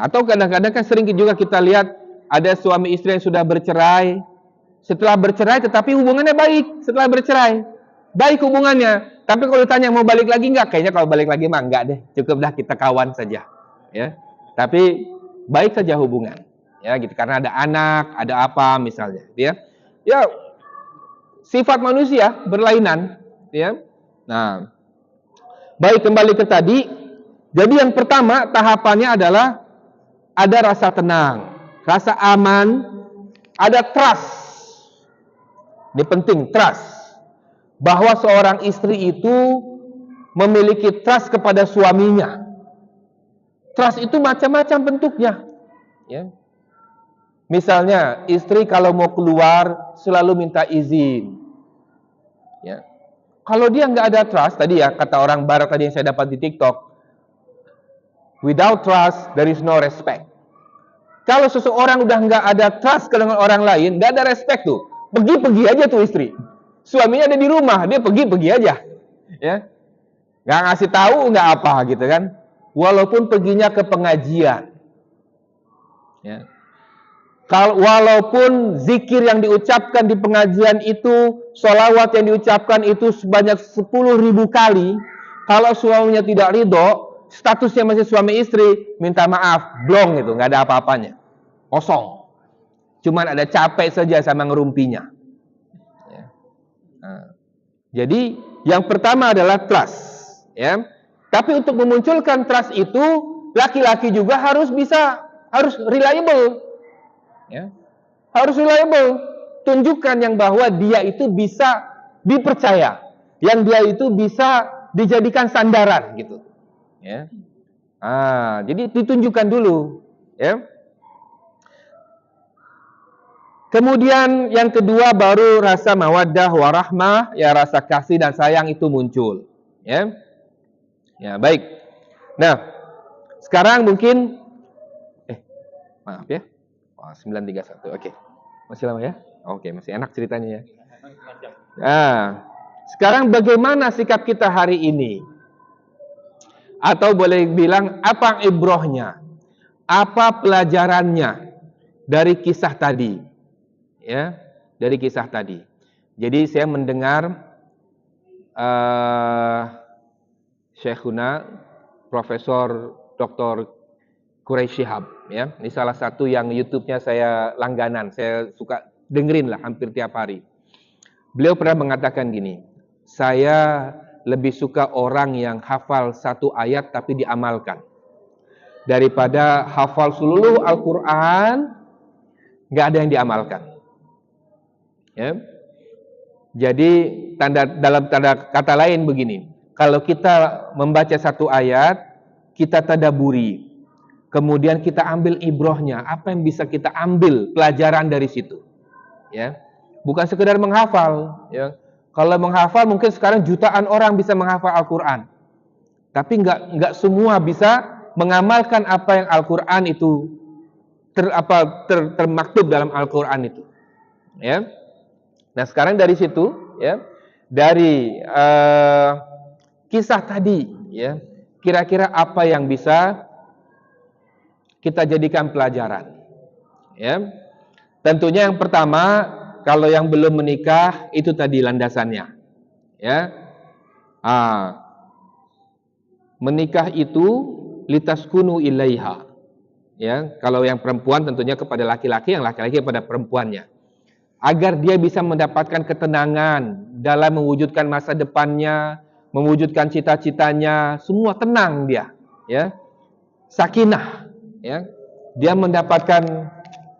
S1: Atau kadang-kadang kan sering juga kita lihat ada suami istri yang sudah bercerai. Setelah bercerai tetapi hubungannya baik setelah bercerai. Baik hubungannya. Tapi kalau ditanya mau balik lagi enggak? Kayaknya kalau balik lagi mah enggak deh. Cukup dah kita kawan saja. Ya. Tapi baik saja hubungan. Ya gitu, karena ada anak, ada apa misalnya, ya. Ya sifat manusia berlainan, ya. Nah, baik kembali ke tadi. Jadi yang pertama tahapannya adalah ada rasa tenang, rasa aman, ada trust. Ini penting, trust. Bahwa seorang istri itu memiliki trust kepada suaminya. Trust itu macam-macam bentuknya. Ya. Misalnya, istri kalau mau keluar selalu minta izin. Ya. Kalau dia nggak ada trust, tadi ya kata orang barat tadi yang saya dapat di TikTok, without trust there is no respect. Kalau seseorang udah nggak ada trust dengan orang lain, nggak ada respect tuh. Pergi-pergi aja tuh istri. Suaminya ada di rumah, dia pergi-pergi aja. Ya. Nggak ngasih tahu, nggak apa gitu kan. Walaupun perginya ke pengajian. Ya. Walaupun zikir yang diucapkan di pengajian itu, sholawat yang diucapkan itu sebanyak 10.000 kali, kalau suaminya tidak ridho, statusnya masih suami istri, minta maaf, blong itu, nggak ada apa-apanya, kosong. Cuman ada capek saja sama ngerumpinya. Ya. Jadi yang pertama adalah trust. Ya. Tapi untuk memunculkan trust itu, laki-laki juga harus reliable. Ya. Harus reliable. Tunjukkan yang bahwa dia itu bisa dipercaya, yang dia itu bisa dijadikan sandaran gitu. Ya. Jadi ditunjukkan dulu. Ya. Kemudian yang kedua baru rasa mawaddah warahmah, ya rasa kasih dan sayang itu muncul. Ya. Ya, baik. Nah, sekarang mungkin maaf ya. 931. Oke. Masih lama ya? Oke, masih enak ceritanya ya. Sekarang bagaimana sikap kita hari ini? Atau boleh bilang apa ibrohnya? Apa pelajarannya dari kisah tadi? Ya, dari kisah tadi. Jadi saya mendengar Syekhuna Profesor Dr. Quraisy Shihab, ya. Ini salah satu yang YouTube-nya saya langganan, saya suka dengerin lah hampir tiap hari. Beliau pernah mengatakan gini, saya lebih suka orang yang hafal satu ayat tapi diamalkan, daripada hafal seluruh Al-Quran, nggak ada yang diamalkan. Ya. Jadi dalam tanda kata lain begini, kalau kita membaca satu ayat, kita tadaburi. Kemudian kita ambil ibrohnya, apa yang bisa kita ambil pelajaran dari situ, ya, bukan sekedar menghafal, ya. Kalau menghafal mungkin sekarang jutaan orang bisa menghafal Al-Quran, tapi nggak semua bisa mengamalkan apa yang Al-Quran itu termaktub dalam Al-Quran itu, ya. Nah sekarang dari situ, ya, dari kisah tadi, ya, kira-kira apa yang bisa kita jadikan pelajaran, ya. Tentunya yang pertama, kalau yang belum menikah itu tadi landasannya, ya. Menikah itu litaskunu ilaiha, ya. Kalau yang perempuan tentunya kepada laki-laki, yang laki-laki kepada perempuannya, agar dia bisa mendapatkan ketenangan dalam mewujudkan masa depannya, mewujudkan cita-citanya, semua tenang dia, ya. Sakinah. Ya, dia mendapatkan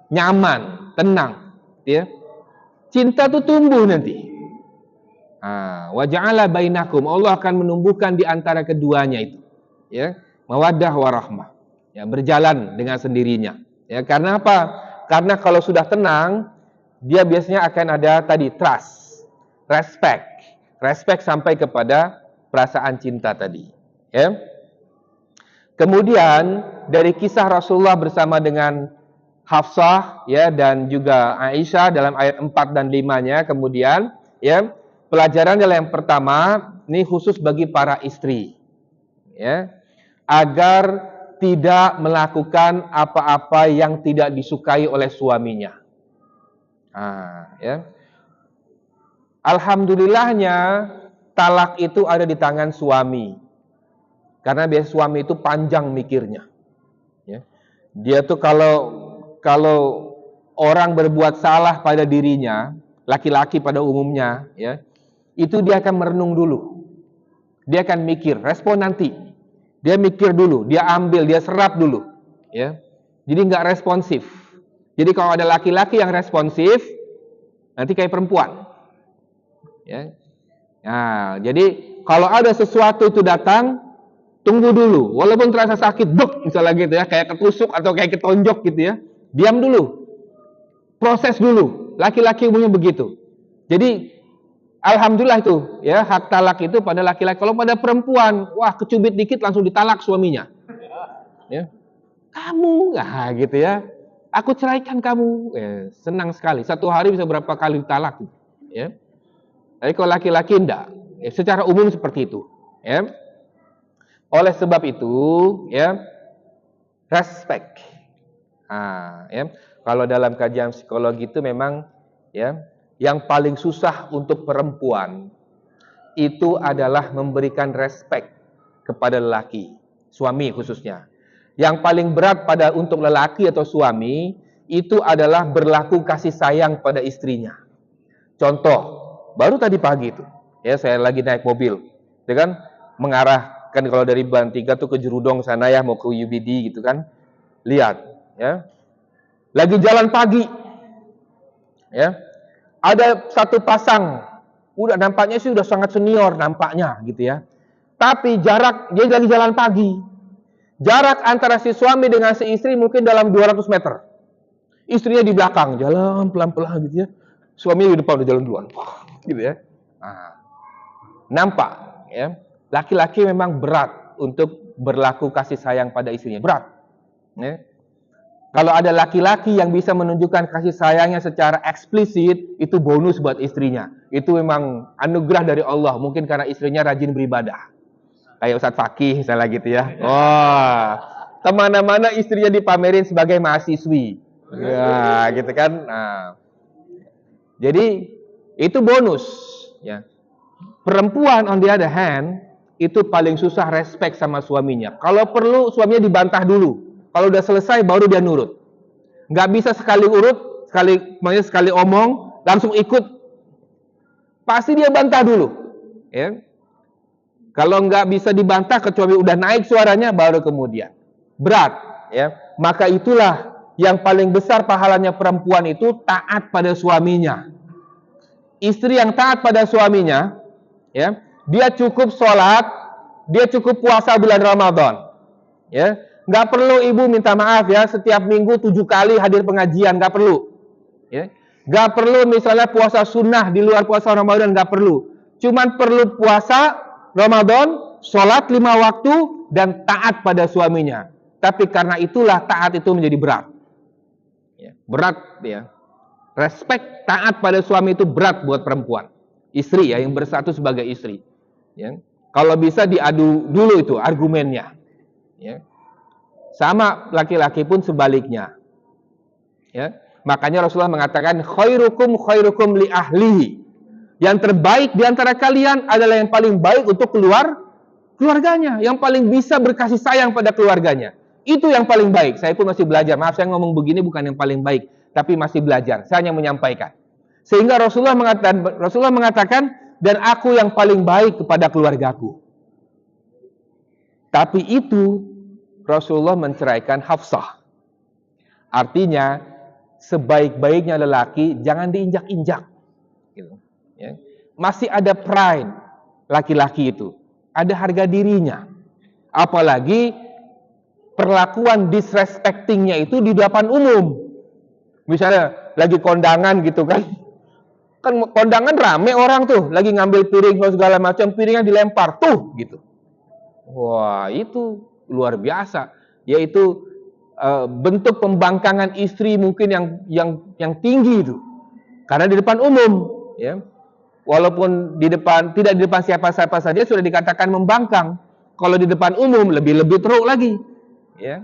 S1: nyaman, tenang, ya. Cinta itu tumbuh nanti. Wa ja'ala bainakum, Allah akan menumbuhkan di antara keduanya itu, ya, mawaddah warahmah. Ya, berjalan dengan sendirinya. Ya, karena apa? Karena kalau sudah tenang, dia biasanya akan ada tadi trust, respect sampai kepada perasaan cinta tadi. Ya. Kemudian dari kisah Rasulullah bersama dengan Hafsah, ya, dan juga Aisyah dalam ayat 4 dan 5-nya, kemudian, ya, pelajaran adalah yang pertama, ini khusus bagi para istri, ya, agar tidak melakukan apa-apa yang tidak disukai oleh suaminya. Ya. Alhamdulillahnya talak itu ada di tangan suami, karena biasa suami itu panjang mikirnya. Ya. Dia tuh kalau orang berbuat salah pada dirinya, laki-laki pada umumnya, ya, itu dia akan merenung dulu. Dia akan mikir, respon nanti. Dia mikir dulu, dia ambil, dia serap dulu, ya. Jadi nggak responsif. Jadi kalau ada laki-laki yang responsif, nanti kayak perempuan, ya. Nah, jadi kalau ada sesuatu itu datang, tunggu dulu, walaupun terasa sakit, dok, misalnya gitu ya, kayak ketusuk atau kayak ketonjok gitu ya, diam dulu, proses dulu. Laki-laki umumnya begitu. Jadi alhamdulillah itu, ya, hak talak itu pada laki-laki. Kalau pada perempuan, wah, kecubit dikit langsung ditalak suaminya. Ya. Kamu, gitu ya. Aku ceraikan kamu. Ya, senang sekali. Satu hari bisa berapa kali ditalak. Ya. Tapi kalau laki-laki enggak. Ya, secara umum seperti itu. Ya. Oleh sebab itu, ya, respect. Ya. Kalau dalam kajian psikologi itu memang, ya, yang paling susah untuk perempuan itu adalah memberikan respect kepada lelaki, suami khususnya. Yang paling berat untuk lelaki atau suami itu adalah berlaku kasih sayang pada istrinya. Contoh, baru tadi pagi itu, ya, saya lagi naik mobil, ya kan, mengarahkan kalau dari Ban 3 tuh ke Jerudong sana, ya, mau ke UBD gitu kan. Lihat, ya. Lagi jalan pagi, ya. Ada satu pasang, udah nampaknya sih udah sangat senior nampaknya gitu ya. Tapi jarak, dia lagi jalan pagi. Jarak antara si suami dengan si istri mungkin dalam 200 meter. Istrinya di belakang, jalan pelan-pelan gitu ya. Suaminya di depan udah jalan duluan. Gitu ya. Nampak, ya. Laki-laki memang berat untuk berlaku kasih sayang pada istrinya. Berat. Ya. Kalau ada laki-laki yang bisa menunjukkan kasih sayangnya secara eksplisit, itu bonus buat istrinya. Itu memang anugerah dari Allah. Mungkin karena istrinya rajin beribadah. Kayak Ustadz Fakih misalnya gitu ya. Wah, kemana-mana istrinya dipamerin sebagai mahasiswi. Ya, gitu kan. Nah, jadi itu bonus. Ya. Perempuan on the other hand, itu paling susah respect sama suaminya. Kalau perlu suaminya dibantah dulu. Kalau udah selesai baru dia nurut. Nggak bisa sekali urut, sekali omong, langsung ikut. Pasti dia bantah dulu. Ya. Kalau nggak bisa dibantah kecuali udah naik suaranya, baru kemudian. Berat. Ya. Maka itulah yang paling besar pahalanya perempuan itu taat pada suaminya. Istri yang taat pada suaminya, ya, dia cukup sholat, dia cukup puasa bulan Ramadan. Ya. Nggak perlu ibu minta maaf ya, setiap minggu 7 kali hadir pengajian, nggak perlu. Ya. Nggak perlu misalnya puasa sunnah di luar puasa Ramadan, nggak perlu. Cuman perlu puasa Ramadan, sholat 5 waktu, dan taat pada suaminya. Tapi karena itulah taat itu menjadi berat. Ya. Berat, ya. Respect, taat pada suami itu berat buat perempuan. Istri, ya, yang bersatu sebagai istri. Ya. Kalau bisa diadu dulu itu argumennya. Ya. Sama laki-laki pun sebaliknya. Ya. Makanya Rasulullah mengatakan khairukum li ahlihi. Yang terbaik di antara kalian adalah yang paling baik untuk keluarganya, yang paling bisa berkasih sayang pada keluarganya. Itu yang paling baik. Saya pun masih belajar. Maaf saya ngomong begini bukan yang paling baik, tapi masih belajar. Saya hanya menyampaikan. Sehingga Rasulullah mengatakan dan aku yang paling baik kepada keluargaku. Tapi itu Rasulullah menceraikan Hafsah. Artinya, sebaik-baiknya lelaki jangan diinjak-injak. Gitu. Ya. masih ada pride laki-laki itu. Ada harga dirinya. Apalagi perlakuan disrespectingnya itu di depan umum. Misalnya lagi kondangan gitu kan. Kan kondangan rame orang tuh, lagi ngambil piring segala macam, piringnya dilempar tuh gitu. Wah, itu luar biasa. Yaitu bentuk pembangkangan istri mungkin yang tinggi itu. Karena di depan umum, ya. Walaupun tidak di depan siapa-siapa saja sudah dikatakan membangkang. Kalau di depan umum lebih teruk lagi, ya.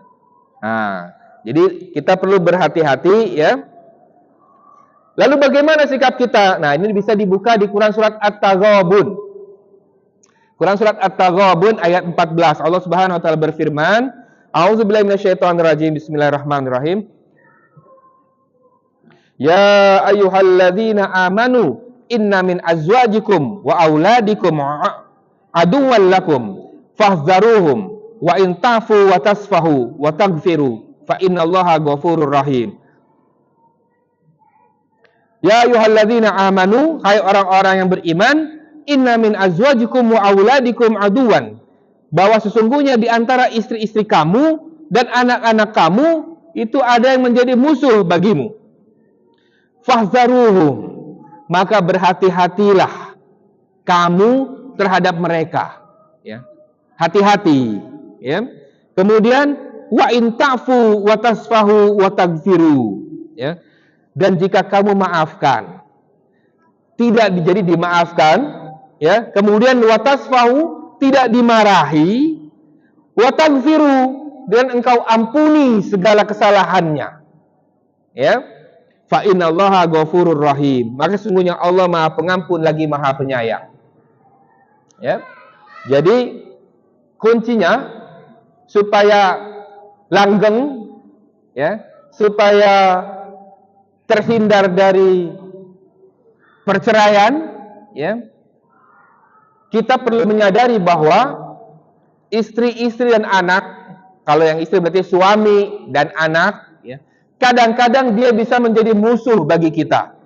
S1: Nah, jadi kita perlu berhati-hati, ya. Lalu bagaimana sikap kita? Nah, ini bisa dibuka di Quran surat At-Taghabun. Quran surat At-Taghabun ayat 14. Allah Subhanahu wa taala berfirman, A'udzubillahi minasyaitonirrajim. Bismillahirrahmanirrahim. Ya ayyuhalladzina amanu inna min azwajikum wa auladikum aduwwan lakum fahdharuhum wa in ta'fu wa tasfahu wa taghfiru fa innallaha ghafurur rahim. Ya ayyuhalladzina amanu, hai orang-orang yang beriman, inna min azwajikum wa auladikum aduwan, bahwa sesungguhnya di antara istri-istri kamu dan anak-anak kamu itu ada yang menjadi musuh bagimu. Fahzaruhum, maka berhati-hatilah kamu terhadap mereka, ya. Hati-hati, ya. Kemudian wa in ta'fu wa tasfahu wa taghfiru, ya. Dan jika kamu maafkan, tidak jadi dimaafkan, ya. Kemudian wa tasfahu, tidak dimarahi, wa taghfiru, dan engkau ampuni segala kesalahannya, ya. Fa innallaha ghafurur rahim, maka sesungguhnya Allah Maha Pengampun lagi Maha Penyayang. Ya. Jadi kuncinya supaya langgeng, ya, supaya terhindar dari perceraian, ya. Kita perlu menyadari bahwa istri-istri dan anak, kalau yang istri berarti suami dan anak, kadang-kadang dia bisa menjadi musuh bagi kita.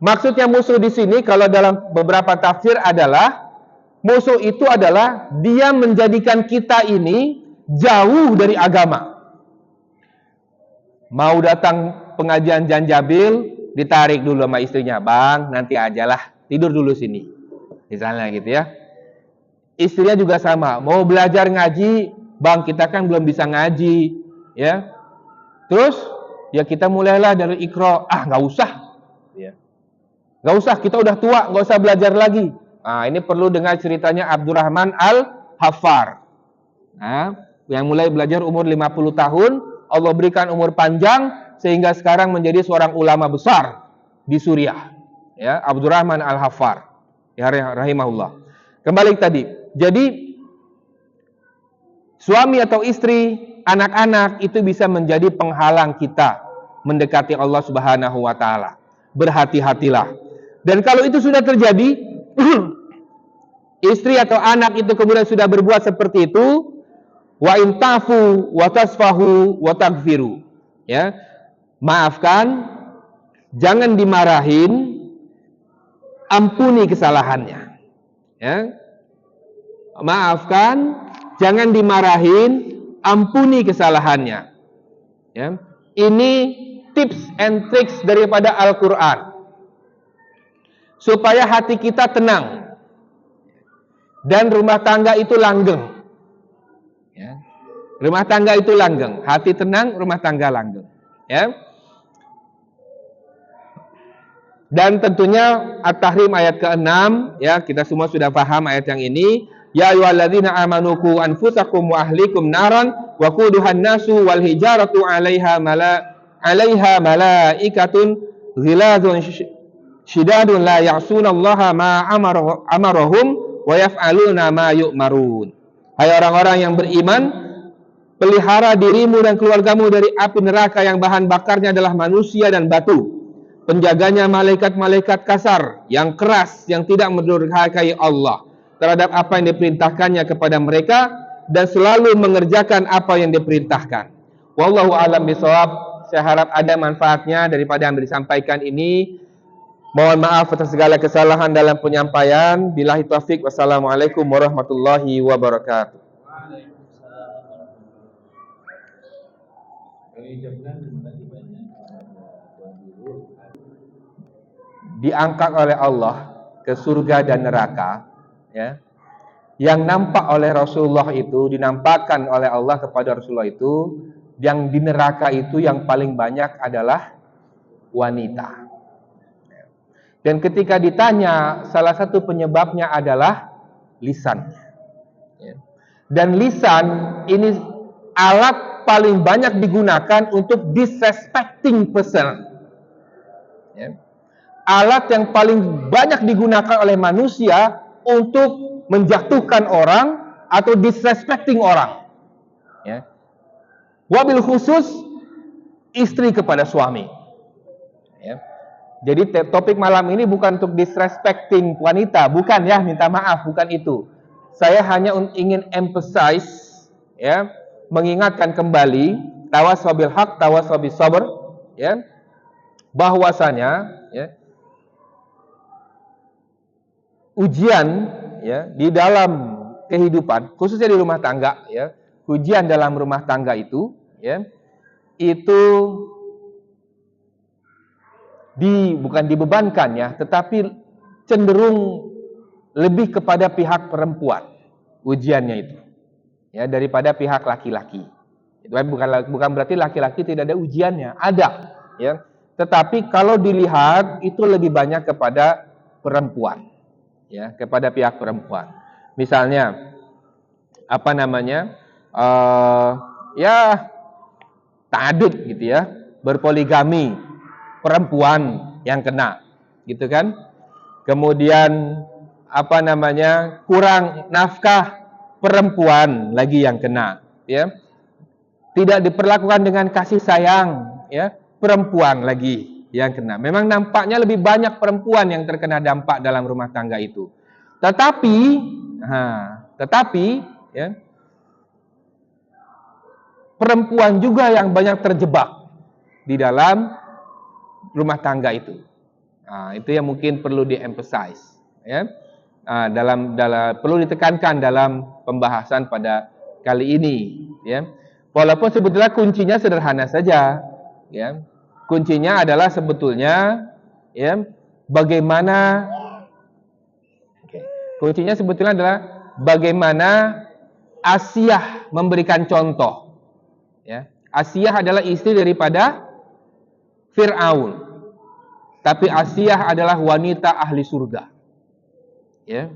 S1: Maksudnya musuh di sini kalau dalam beberapa tafsir adalah musuh itu adalah dia menjadikan kita ini jauh dari agama. Mau datang pengajian Janjabil, ditarik dulu sama istrinya, "Bang, nanti ajalah, tidur dulu sini." Misalnya gitu ya. Istrinya juga sama, mau belajar ngaji, "Bang, kita kan belum bisa ngaji." Ya. Terus ya kita mulailah dari Iqra, nggak usah, ya. Nggak usah, kita udah tua, nggak usah belajar lagi. Nah, ini perlu dengar ceritanya Abdurrahman Al-Haffar. Nah, yang mulai belajar umur 50 tahun, Allah berikan umur panjang sehingga sekarang menjadi seorang ulama besar di Suriah. Ya, Abdurrahman Al-Haffar. Ya, rahimahullah. Kembali tadi. Jadi suami atau istri, anak-anak itu bisa menjadi penghalang kita mendekati Allah Subhanahu wa taala. Berhati-hatilah. Dan kalau itu sudah terjadi, istri atau anak itu kemudian sudah berbuat seperti itu, wa in ta'fu wa tasfahu wa taghfiru. Ya. Maafkan, jangan dimarahin, ampuni kesalahannya. Ya. Maafkan, jangan dimarahin, ampuni kesalahannya. Ya. Ini tips and tricks daripada Al-Quran supaya hati kita tenang dan rumah tangga itu langgeng, ya. Rumah tangga itu langgeng, hati tenang, rumah tangga langgeng, ya. Dan tentunya At-Tahrim ayat ke-6, ya, kita semua sudah paham ayat yang ini. Ya ayyuhalladzina amanu qu anfusakum wa ahlikum naran wa quduhan nasu wal hijaratu 'alaiha malaikatun ghilazun syidadun la ya'sunallaha ma amarahum wa yaf'aluna ma yu'marun. Hai orang-orang yang beriman, pelihara dirimu dan keluargamu dari api neraka yang bahan bakarnya adalah manusia dan batu. Penjaganya malaikat-malaikat kasar yang keras, yang tidak mendurhakai Allah terhadap apa yang diperintahkannya kepada mereka dan selalu mengerjakan apa yang diperintahkan. Wallahu a'lam bishawab. Saya harap ada manfaatnya daripada yang disampaikan ini. Mohon maaf atas segala kesalahan dalam penyampaian. Billahi taufik. Wassalamualaikum warahmatullahi wabarakatuh. Diangkat oleh Allah ke surga dan neraka, ya. Yang nampak oleh Rasulullah itu, dinampakkan oleh Allah kepada Rasulullah itu, yang di neraka itu yang paling banyak adalah wanita. Dan ketika ditanya, salah satu penyebabnya adalah lisan. Dan lisan ini alat paling banyak digunakan untuk disrespecting person. Alat yang paling banyak digunakan oleh manusia untuk menjatuhkan orang atau disrespecting orang. Wabil khusus istri kepada suami. Jadi topik malam ini bukan untuk disrespecting wanita, bukan ya, minta maaf, bukan itu. Saya hanya ingin emphasize, ya, mengingatkan kembali tawasabil haq, tawasabil sabr, ya, bahwasanya, ya, ujian, ya, di dalam kehidupan, khususnya di rumah tangga, ya, ujian dalam rumah tangga itu, ya, itu bukan dibebankan, ya, tetapi cenderung lebih kepada pihak perempuan ujiannya itu, ya, daripada pihak laki-laki. Itu bukan berarti laki-laki tidak ada ujiannya, ada, ya. Tetapi kalau dilihat itu lebih banyak kepada perempuan, ya, kepada pihak perempuan. Misalnya apa namanya, ya, ta'adud gitu, ya, berpoligami, perempuan yang kena, gitu kan. Kemudian apa namanya, kurang nafkah, perempuan lagi yang kena, ya. Tidak diperlakukan dengan kasih sayang, ya, perempuan lagi yang kena. Memang nampaknya lebih banyak perempuan yang terkena dampak dalam rumah tangga itu. Tetapi, ya, perempuan juga yang banyak terjebak di dalam rumah tangga itu. Itu yang mungkin perlu di-emphasize, ya. Perlu ditekankan dalam pembahasan pada kali ini, ya. Walaupun sebetulnya kuncinya sederhana saja, ya. Kuncinya adalah sebetulnya, ya, bagaimana Asiyah memberikan contoh, ya. Asiyah adalah istri daripada Fir'aun. Tapi Asiyah adalah wanita ahli surga, ya.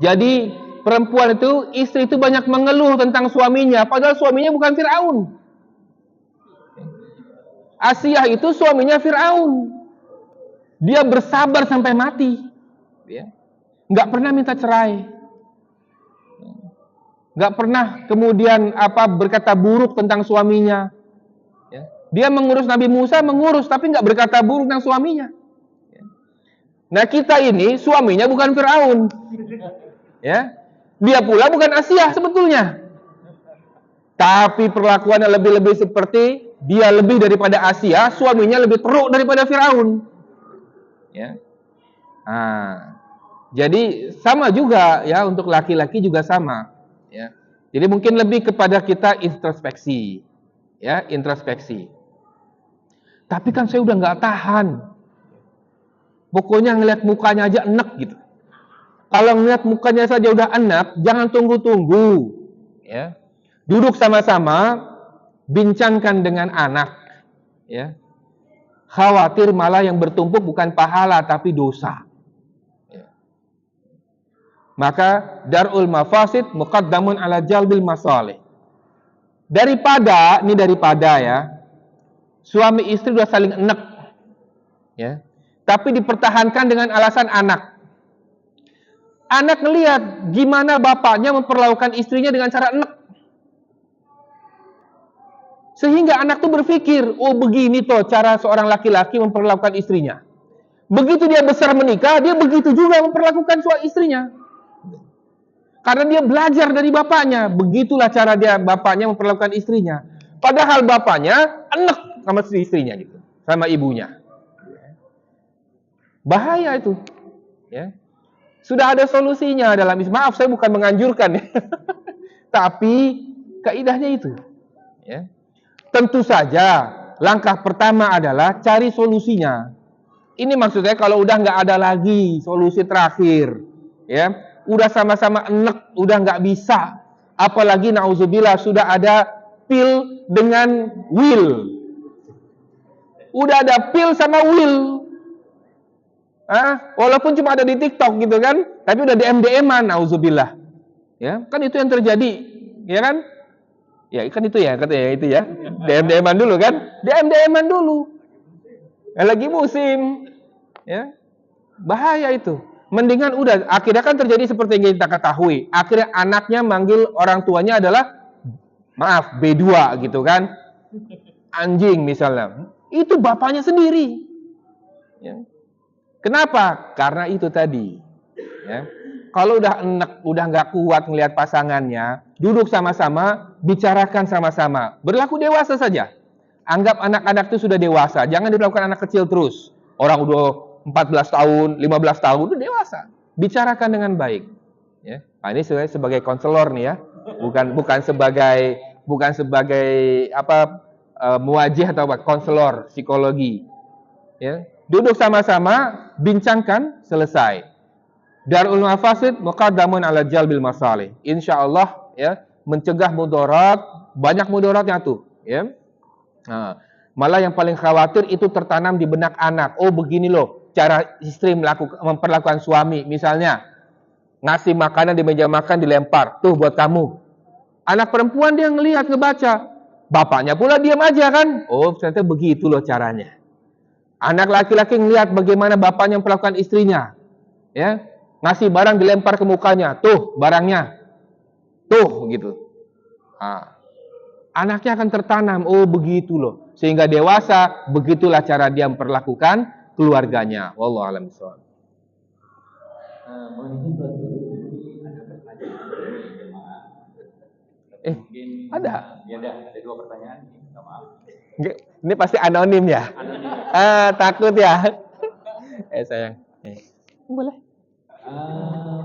S1: Jadi perempuan itu, istri itu banyak mengeluh tentang suaminya, padahal suaminya bukan Fir'aun. Asiyah itu suaminya Fir'aun. Dia bersabar sampai mati, ya. Nggak pernah minta cerai, nggak pernah kemudian berkata buruk tentang suaminya. Dia mengurus Nabi Musa, tapi nggak berkata buruk tentang suaminya. Nah, kita ini suaminya bukan Fir'aun, ya. Dia pula bukan Asiyah sebetulnya, tapi perlakuannya lebih-lebih seperti dia lebih daripada Asiyah, suaminya lebih teruk daripada Fir'aun, ya. Jadi sama juga, ya, untuk laki-laki juga sama, ya. Jadi mungkin lebih kepada kita introspeksi, ya, introspeksi. Tapi kan saya udah nggak tahan. Pokoknya ngeliat mukanya aja enak gitu. Kalau ngeliat mukanya saja udah enak, jangan tunggu-tunggu, ya. Duduk sama-sama, bincangkan dengan anak, ya. Khawatir malah yang bertumpuk bukan pahala tapi dosa. Ya. Maka darul mafasid muqaddamun ala jalbil masalih. Daripada ya, suami istri udah saling enek, ya, tapi dipertahankan dengan alasan anak. Anak ngelihat gimana bapaknya memperlakukan istrinya dengan cara enek, sehingga anak tuh berpikir, oh begini toh cara seorang laki-laki memperlakukan istrinya. Begitu dia besar menikah, dia begitu juga memperlakukan istrinya. Karena dia belajar dari bapaknya, begitulah cara bapaknya memperlakukan istrinya. Padahal bapaknya enek sama istrinya gitu, sama ibunya. Bahaya itu. Ya. Sudah ada solusinya dalam Islam. Maaf, saya bukan menganjurkan ya. Tapi kaidahnya itu. Ya. Tentu saja langkah pertama adalah cari solusinya. Ini maksudnya kalau udah nggak ada lagi solusi terakhir, ya, udah sama-sama enek, udah nggak bisa. Apalagi nauzubillah sudah ada pil dengan will. Udah ada pil sama will. Walaupun cuma ada di TikTok gitu kan, tapi udah DM-an nauzubillah. Ya, kan itu yang terjadi, ya kan? Ya, kan itu ya, katanya itu ya. DM-an dulu kan? DM-an dulu. Lagi musim. Ya. Bahaya itu. Mendingan udah, akhirnya kan terjadi seperti yang kita ketahui. Akhirnya anaknya manggil orang tuanya adalah maaf, B2 gitu kan. Anjing misalnya. Itu bapaknya sendiri. Ya. Kenapa? Karena itu tadi. Ya. Kalau udah enek, udah nggak kuat ngelihat pasangannya, duduk sama-sama, bicarakan sama-sama. Berlaku dewasa saja. Anggap anak-anak itu sudah dewasa. Jangan dilakukan anak kecil terus. Orang udah 14 tahun, 15 tahun, udah dewasa. Bicarakan dengan baik. Ya. Nah, ini sebagai konselor nih ya. Bukan sebagai muwajih atau konselor psikologi. Ya. Duduk sama-sama, bincangkan, selesai. Darul mafasid muqaddamun ala jalbil masalih. Insyaallah ya, mencegah mudarat, banyak mudaratnya tuh, ya. Nah, malah yang paling khawatir itu tertanam di benak anak. Oh, begini loh cara istri memperlakukan suami, misalnya ngasih makanan di meja makan dilempar, tuh buat kamu. Anak perempuan dia ngelihat, ngebaca. Bapaknya pula diam aja kan. Oh, ternyata begitu loh caranya. Anak laki-laki ngelihat bagaimana bapaknya memperlakukan istrinya. Ya. Ngasih barang dilempar ke mukanya, tuh barangnya, tuh gitu. Nah, anaknya akan tertanam, oh begitu loh, sehingga dewasa begitulah cara dia memperlakukan keluarganya. Wallahu a'lam bishawab. Ada?
S2: Ya ada 2 pertanyaan. Maaf.
S1: Ini pasti anonim ya? Anonim. Takut ya? Sayang. Boleh.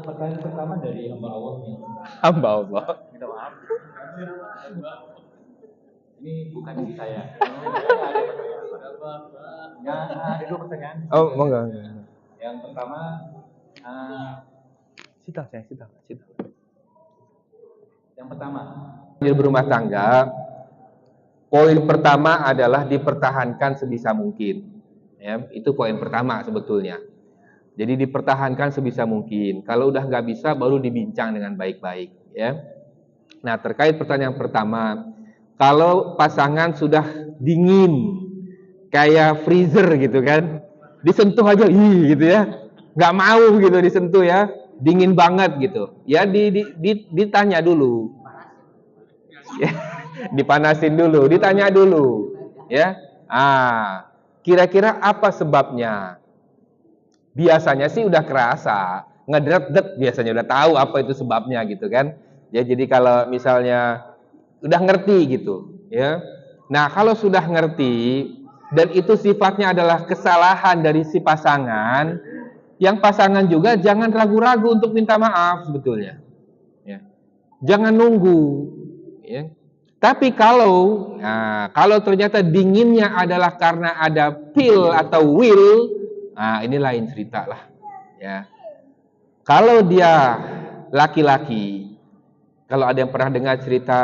S2: Pertanyaan pertama dari hamba Allah nih.
S1: Hamba Allah.
S2: Minta maaf. Ini bukan dari saya. Ada 2 pertanyaan.
S1: Oh, monggo.
S2: Yang pertama,
S1: Sita.
S2: Yang pertama,
S1: berumah tangga, poin pertama adalah dipertahankan sebisa mungkin. Ya, itu poin pertama sebetulnya. Jadi dipertahankan sebisa mungkin. Kalau udah nggak bisa, baru dibincang dengan baik-baik. Ya. Nah, terkait pertanyaan pertama, kalau pasangan sudah dingin, kayak freezer gitu kan, disentuh aja, gitu ya, nggak mau gitu disentuh ya, dingin banget gitu. Ya ditanya dulu, ya, dipanasin dulu, ditanya dulu, ya. Kira-kira apa sebabnya? Biasanya sih udah kerasa, ngedret-det biasanya udah tahu apa itu sebabnya gitu kan. Ya jadi kalau misalnya udah ngerti gitu, ya. Nah, kalau sudah ngerti dan itu sifatnya adalah kesalahan dari si pasangan, yang pasangan juga jangan ragu-ragu untuk minta maaf sebetulnya. Ya. Jangan nunggu, ya. Tapi kalau ternyata dinginnya adalah karena ada pil atau will, ini lain cerita lah. Ya. Kalau dia laki-laki, kalau ada yang pernah dengar cerita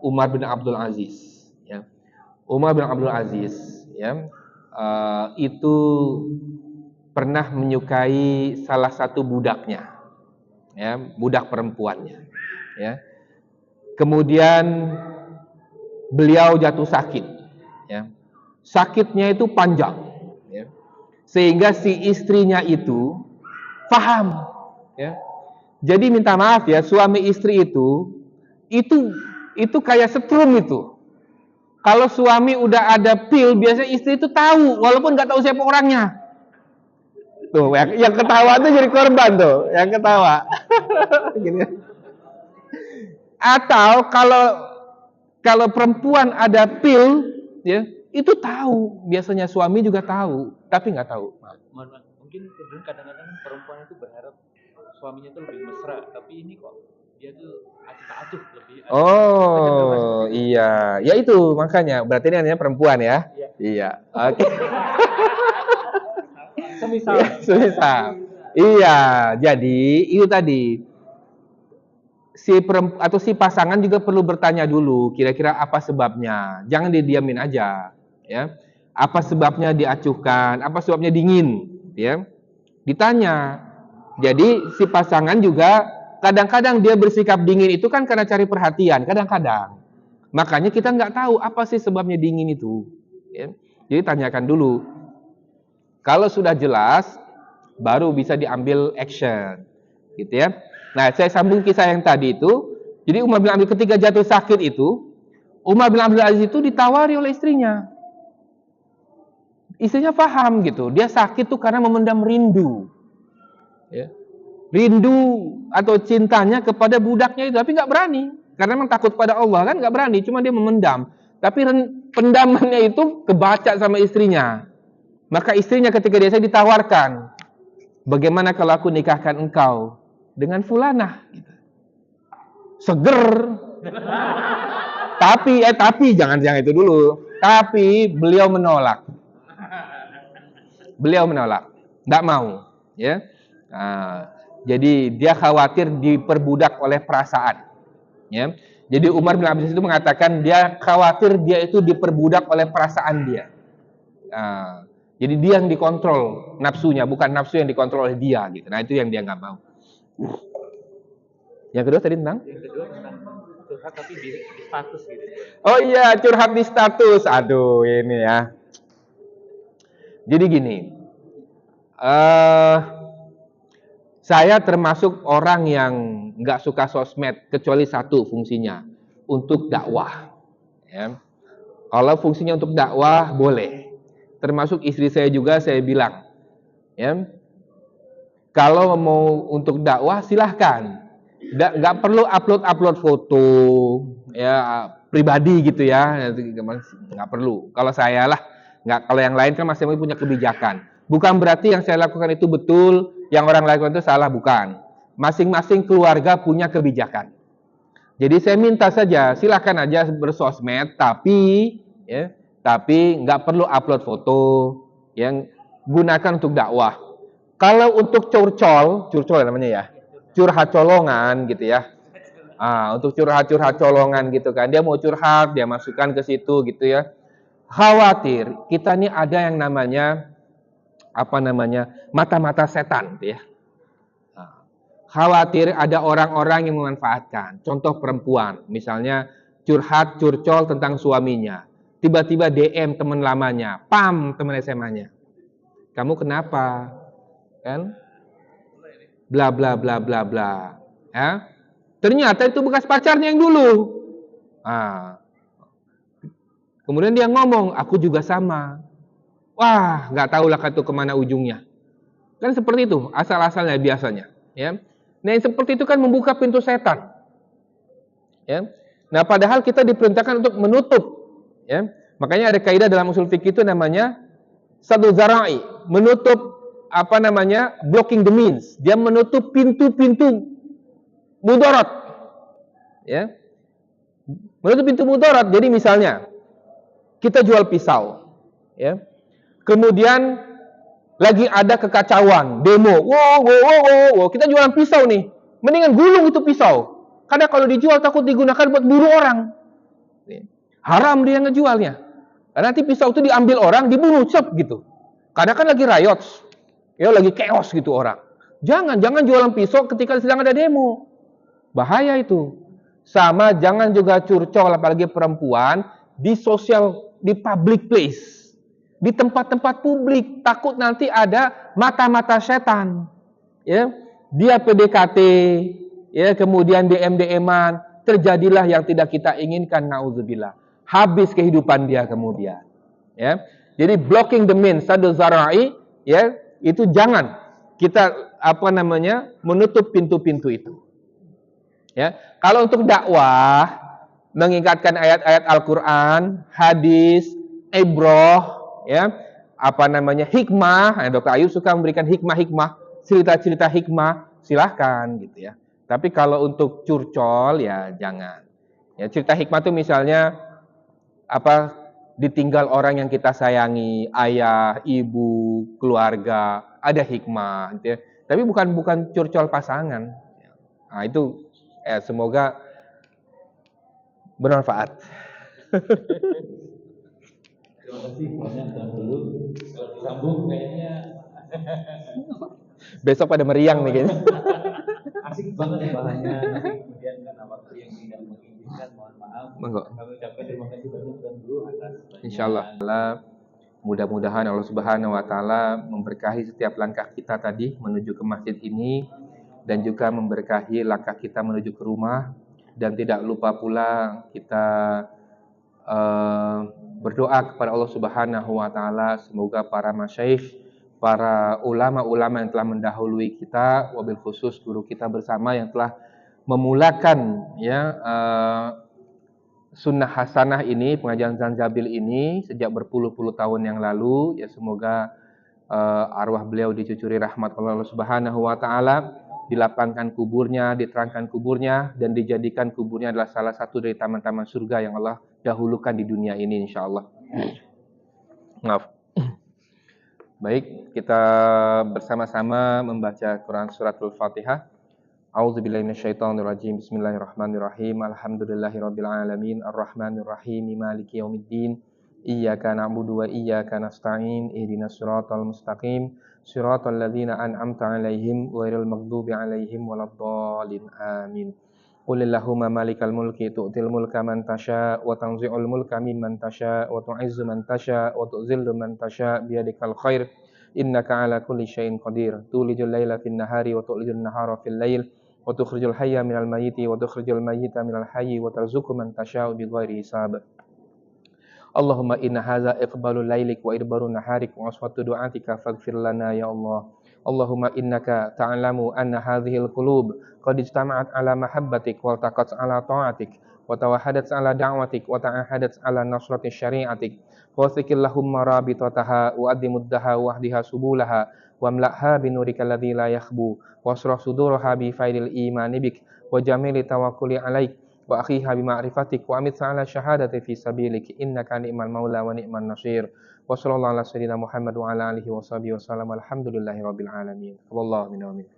S1: Umar bin Abdul Aziz, ya. Umar bin Abdul Aziz, ya, itu pernah menyukai salah satu budaknya, ya, budak perempuannya, ya. Kemudian beliau jatuh sakit, ya. Sakitnya itu panjang, ya. Sehingga si istrinya itu paham, ya. Jadi minta maaf ya, suami istri itu kayak setrum itu. Kalau suami udah ada pil, biasanya istri itu tahu, walaupun nggak tahu siapa orangnya. Tuh, yang ketawa tuh jadi korban tuh, yang ketawa. Gini. Atau kalau perempuan ada pil, ya itu tahu, biasanya suami juga tahu, tapi nggak tahu.
S2: mungkin kadang-kadang perempuan itu berharap suaminya tuh lebih mesra, tapi ini kok dia tuh acuh-acuh lebih.
S1: Oh, iya. Ya itu makanya. Berarti ini namanya perempuan ya? Iya. Oke.
S2: Semisal.
S1: Semisal. Iya, jadi itu tadi si pasangan juga perlu bertanya dulu kira-kira apa sebabnya. Jangan didiamin aja, ya. Apa sebabnya diacuhkan? Apa sebabnya dingin, ya? Ditanya. Jadi si pasangan juga kadang-kadang dia bersikap dingin itu kan karena cari perhatian, kadang-kadang. Makanya kita nggak tahu apa sih sebabnya dingin itu, ya. Jadi tanyakan dulu. Kalau sudah jelas, baru bisa diambil action, gitu ya. Nah, saya sambung kisah yang tadi itu. Jadi Umar bin Abdul ketika jatuh sakit itu, Umar bin Abdul Aziz itu ditawari oleh istrinya. Istrinya paham gitu, dia sakit tuh karena memendam rindu, ya. Rindu atau cintanya kepada budaknya itu, tapi nggak berani karena memang takut pada Allah kan, nggak berani, cuma dia memendam. Tapi pendamannya itu kebaca sama istrinya. Maka istrinya ketika dia ditawarkan, bagaimana kalau aku nikahkan engkau dengan fulanah? Seger. Tapi jangan itu dulu. Tapi beliau menolak. Nggak mau, ya. Nah, jadi dia khawatir diperbudak oleh perasaan, ya. Jadi Umar bin Abdul Aziz itu mengatakan dia khawatir dia itu diperbudak oleh perasaan dia. Nah, jadi dia yang dikontrol nafsunya, bukan nafsu yang dikontrol oleh dia gitu. Nah, itu yang dia nggak mau. Yang kedua tadi tentang?
S2: Yang kedua tentang curhat tapi di status gitu.
S1: Oh iya, curhat di status. Aduh, ini ya. Jadi gini, saya termasuk orang yang nggak suka sosmed kecuali satu fungsinya, untuk dakwah. Ya. Kalau fungsinya untuk dakwah boleh. Termasuk istri saya juga saya bilang, ya, kalau mau untuk dakwah silahkan. Nggak perlu upload foto, ya pribadi gitu ya, nggak perlu. Kalau saya lah, nggak. Kalau yang lain kan masing-masing punya kebijakan. Bukan berarti yang saya lakukan itu betul, yang orang lakukan itu salah, bukan. Masing-masing keluarga punya kebijakan. Jadi saya minta saja, silakan aja bersosmed, tapi nggak perlu upload foto, yang gunakan untuk dakwah. Kalau untuk curcol namanya ya, curhat colongan gitu ya. Untuk curhat colongan gitu kan, dia mau curhat, dia masukkan ke situ gitu ya. Khawatir kita ini ada yang namanya mata-mata setan ya. Khawatir ada orang-orang yang memanfaatkan. Contoh perempuan, misalnya curcol tentang suaminya. Tiba-tiba DM teman lamanya, teman SMA-nya. Kamu kenapa? Kan? Bla bla bla bla bla. Ya? Ternyata itu bekas pacarnya yang dulu. Kemudian dia ngomong, aku juga sama. Wah, nggak tahu lah itu kemana ujungnya. Kan seperti itu asal-asalnya biasanya. Ya. Nah, yang seperti itu kan membuka pintu setan. Ya. Nah, padahal kita diperintahkan untuk menutup. Ya. Makanya ada kaidah dalam usul fikih itu namanya sadu zara'i, menutup blocking the means. Dia menutup pintu-pintu mudarat. Ya. Menutup pintu mudarat. Jadi misalnya kita jual pisau, ya. Kemudian lagi ada kekacauan, demo. Wow, kita jualan pisau nih. Mendingan gulung itu pisau. Karena kalau dijual takut digunakan buat bunuh orang. Haram dia ngejualnya. Karena nanti pisau itu diambil orang, dibunuh gitu. Kadang kan lagi riot. Ya lagi chaos gitu orang. Jangan jualan pisau ketika sedang ada demo. Bahaya itu. Sama jangan juga curcol apalagi perempuan di public place. Di tempat-tempat publik, takut nanti ada mata-mata setan. Ya, dia PDKT, ya, kemudian DM-an, terjadilah yang tidak kita inginkan, naudzubillah. Habis kehidupan dia kemudian. Ya. Jadi blocking the means, sadu zara'i, ya, itu jangan kita menutup pintu-pintu itu. Ya. Kalau untuk dakwah, mengingatkan ayat-ayat Al-Qur'an, hadis, ibrah, ya, hikmah. Dr. Ayu suka memberikan hikmah-hikmah, cerita-cerita hikmah, silahkan gitu ya. Tapi kalau untuk curcol ya jangan. Ya cerita hikmah itu misalnya ditinggal orang yang kita sayangi, ayah, ibu, keluarga, ada hikmah gitu ya. Tapi bukan curcol pasangan. Nah, itu semoga bermanfaat.
S2: Terima kasih banyak Tuan Guru. Kalau disambung kayaknya
S1: Besok pada meriang nih kayaknya.
S2: asik banget bahannya. Nanti kemudian karena waktu yang tidak mengizinkan, mohon maaf.
S1: Monggo.
S2: Kami ucapkan terima kasih banyak Tuan Guru atas
S1: Insyaallah. Mudah-mudahan Allah Subhanahu wa taala memberkahi setiap langkah kita tadi menuju ke masjid ini dan juga memberkahi langkah kita menuju ke rumah, dan tidak lupa pula kita berdoa kepada Allah Subhanahu wa taala semoga para masyayikh, para ulama-ulama yang telah mendahului kita, wabil khusus guru kita bersama yang telah memulakan sunnah hasanah ini, pengajian Zanjabil ini sejak berpuluh-puluh tahun yang lalu, ya semoga arwah beliau dicucuri rahmat Allah Subhanahu wa taala, dilapangkan kuburnya, diterangkan kuburnya, dan dijadikan kuburnya adalah salah satu dari taman-taman surga yang Allah dahulukan di dunia ini insyaallah. Maaf. Baik, kita bersama-sama membaca Quran suratul Fatihah. A'udzubillahi minasyaitonirrajim. Bismillahirrahmanirrahim. Alhamdulillahirabbil alamin, arrahmanirrahim, maliki yaumiddin. Iyyaka na'budu wa iyyaka nasta'in. Ihdinas siratal mustaqim. Siratal ladzina an'amta 'alaihim ghairil maghdubi 'alaihim waladdallin. Amin. Qulillahumma malikal mulki tu'til mulka man tasha wa tanzi'ul mulka mimman tasha wa tu'izzu man tasha wa tu'zillu man tasha biyadikal khair. Innaka 'ala kulli syai'in qadir. Tulijul laila fin nahari wa tu'lijul nahara fil lail wa tukhrijul hayya minal mayyiti wa tukhrijul mayyita minal hayyi wa tarzuqu man tasha'u bighairi hisab. Allahumma inna hadza iqbalul lailik wa idbarun naharik wa aswatu du'atika faghfir lana ya Allah. Allahumma innaka ta'lamu anna hadhil qulub qad ijtama'at ala mahabbatik wa taqat ala ta'atik wa tawahadat ala da'watik wa ta'ahadat ala nasrati syari'atik. Wasikillahumma rabitataha wa addimuddaha wa ahdiha subulaha wa amla'ha binurika alladhi la yakhbu wasrah suduraha bi faidil imani bik wa jamili tawakkuli alaik wa akhiha bi ma'rifatik wa amit ala syahadati fi sabilik innaka ni'mal maula wa ni'man nasir. Wa sallallahu ala sayyidina Muhammad wa ala alihi wa sahbihi wa sallam. Alhamdulillahirabbil alamin. Wallahu minna wa minkum.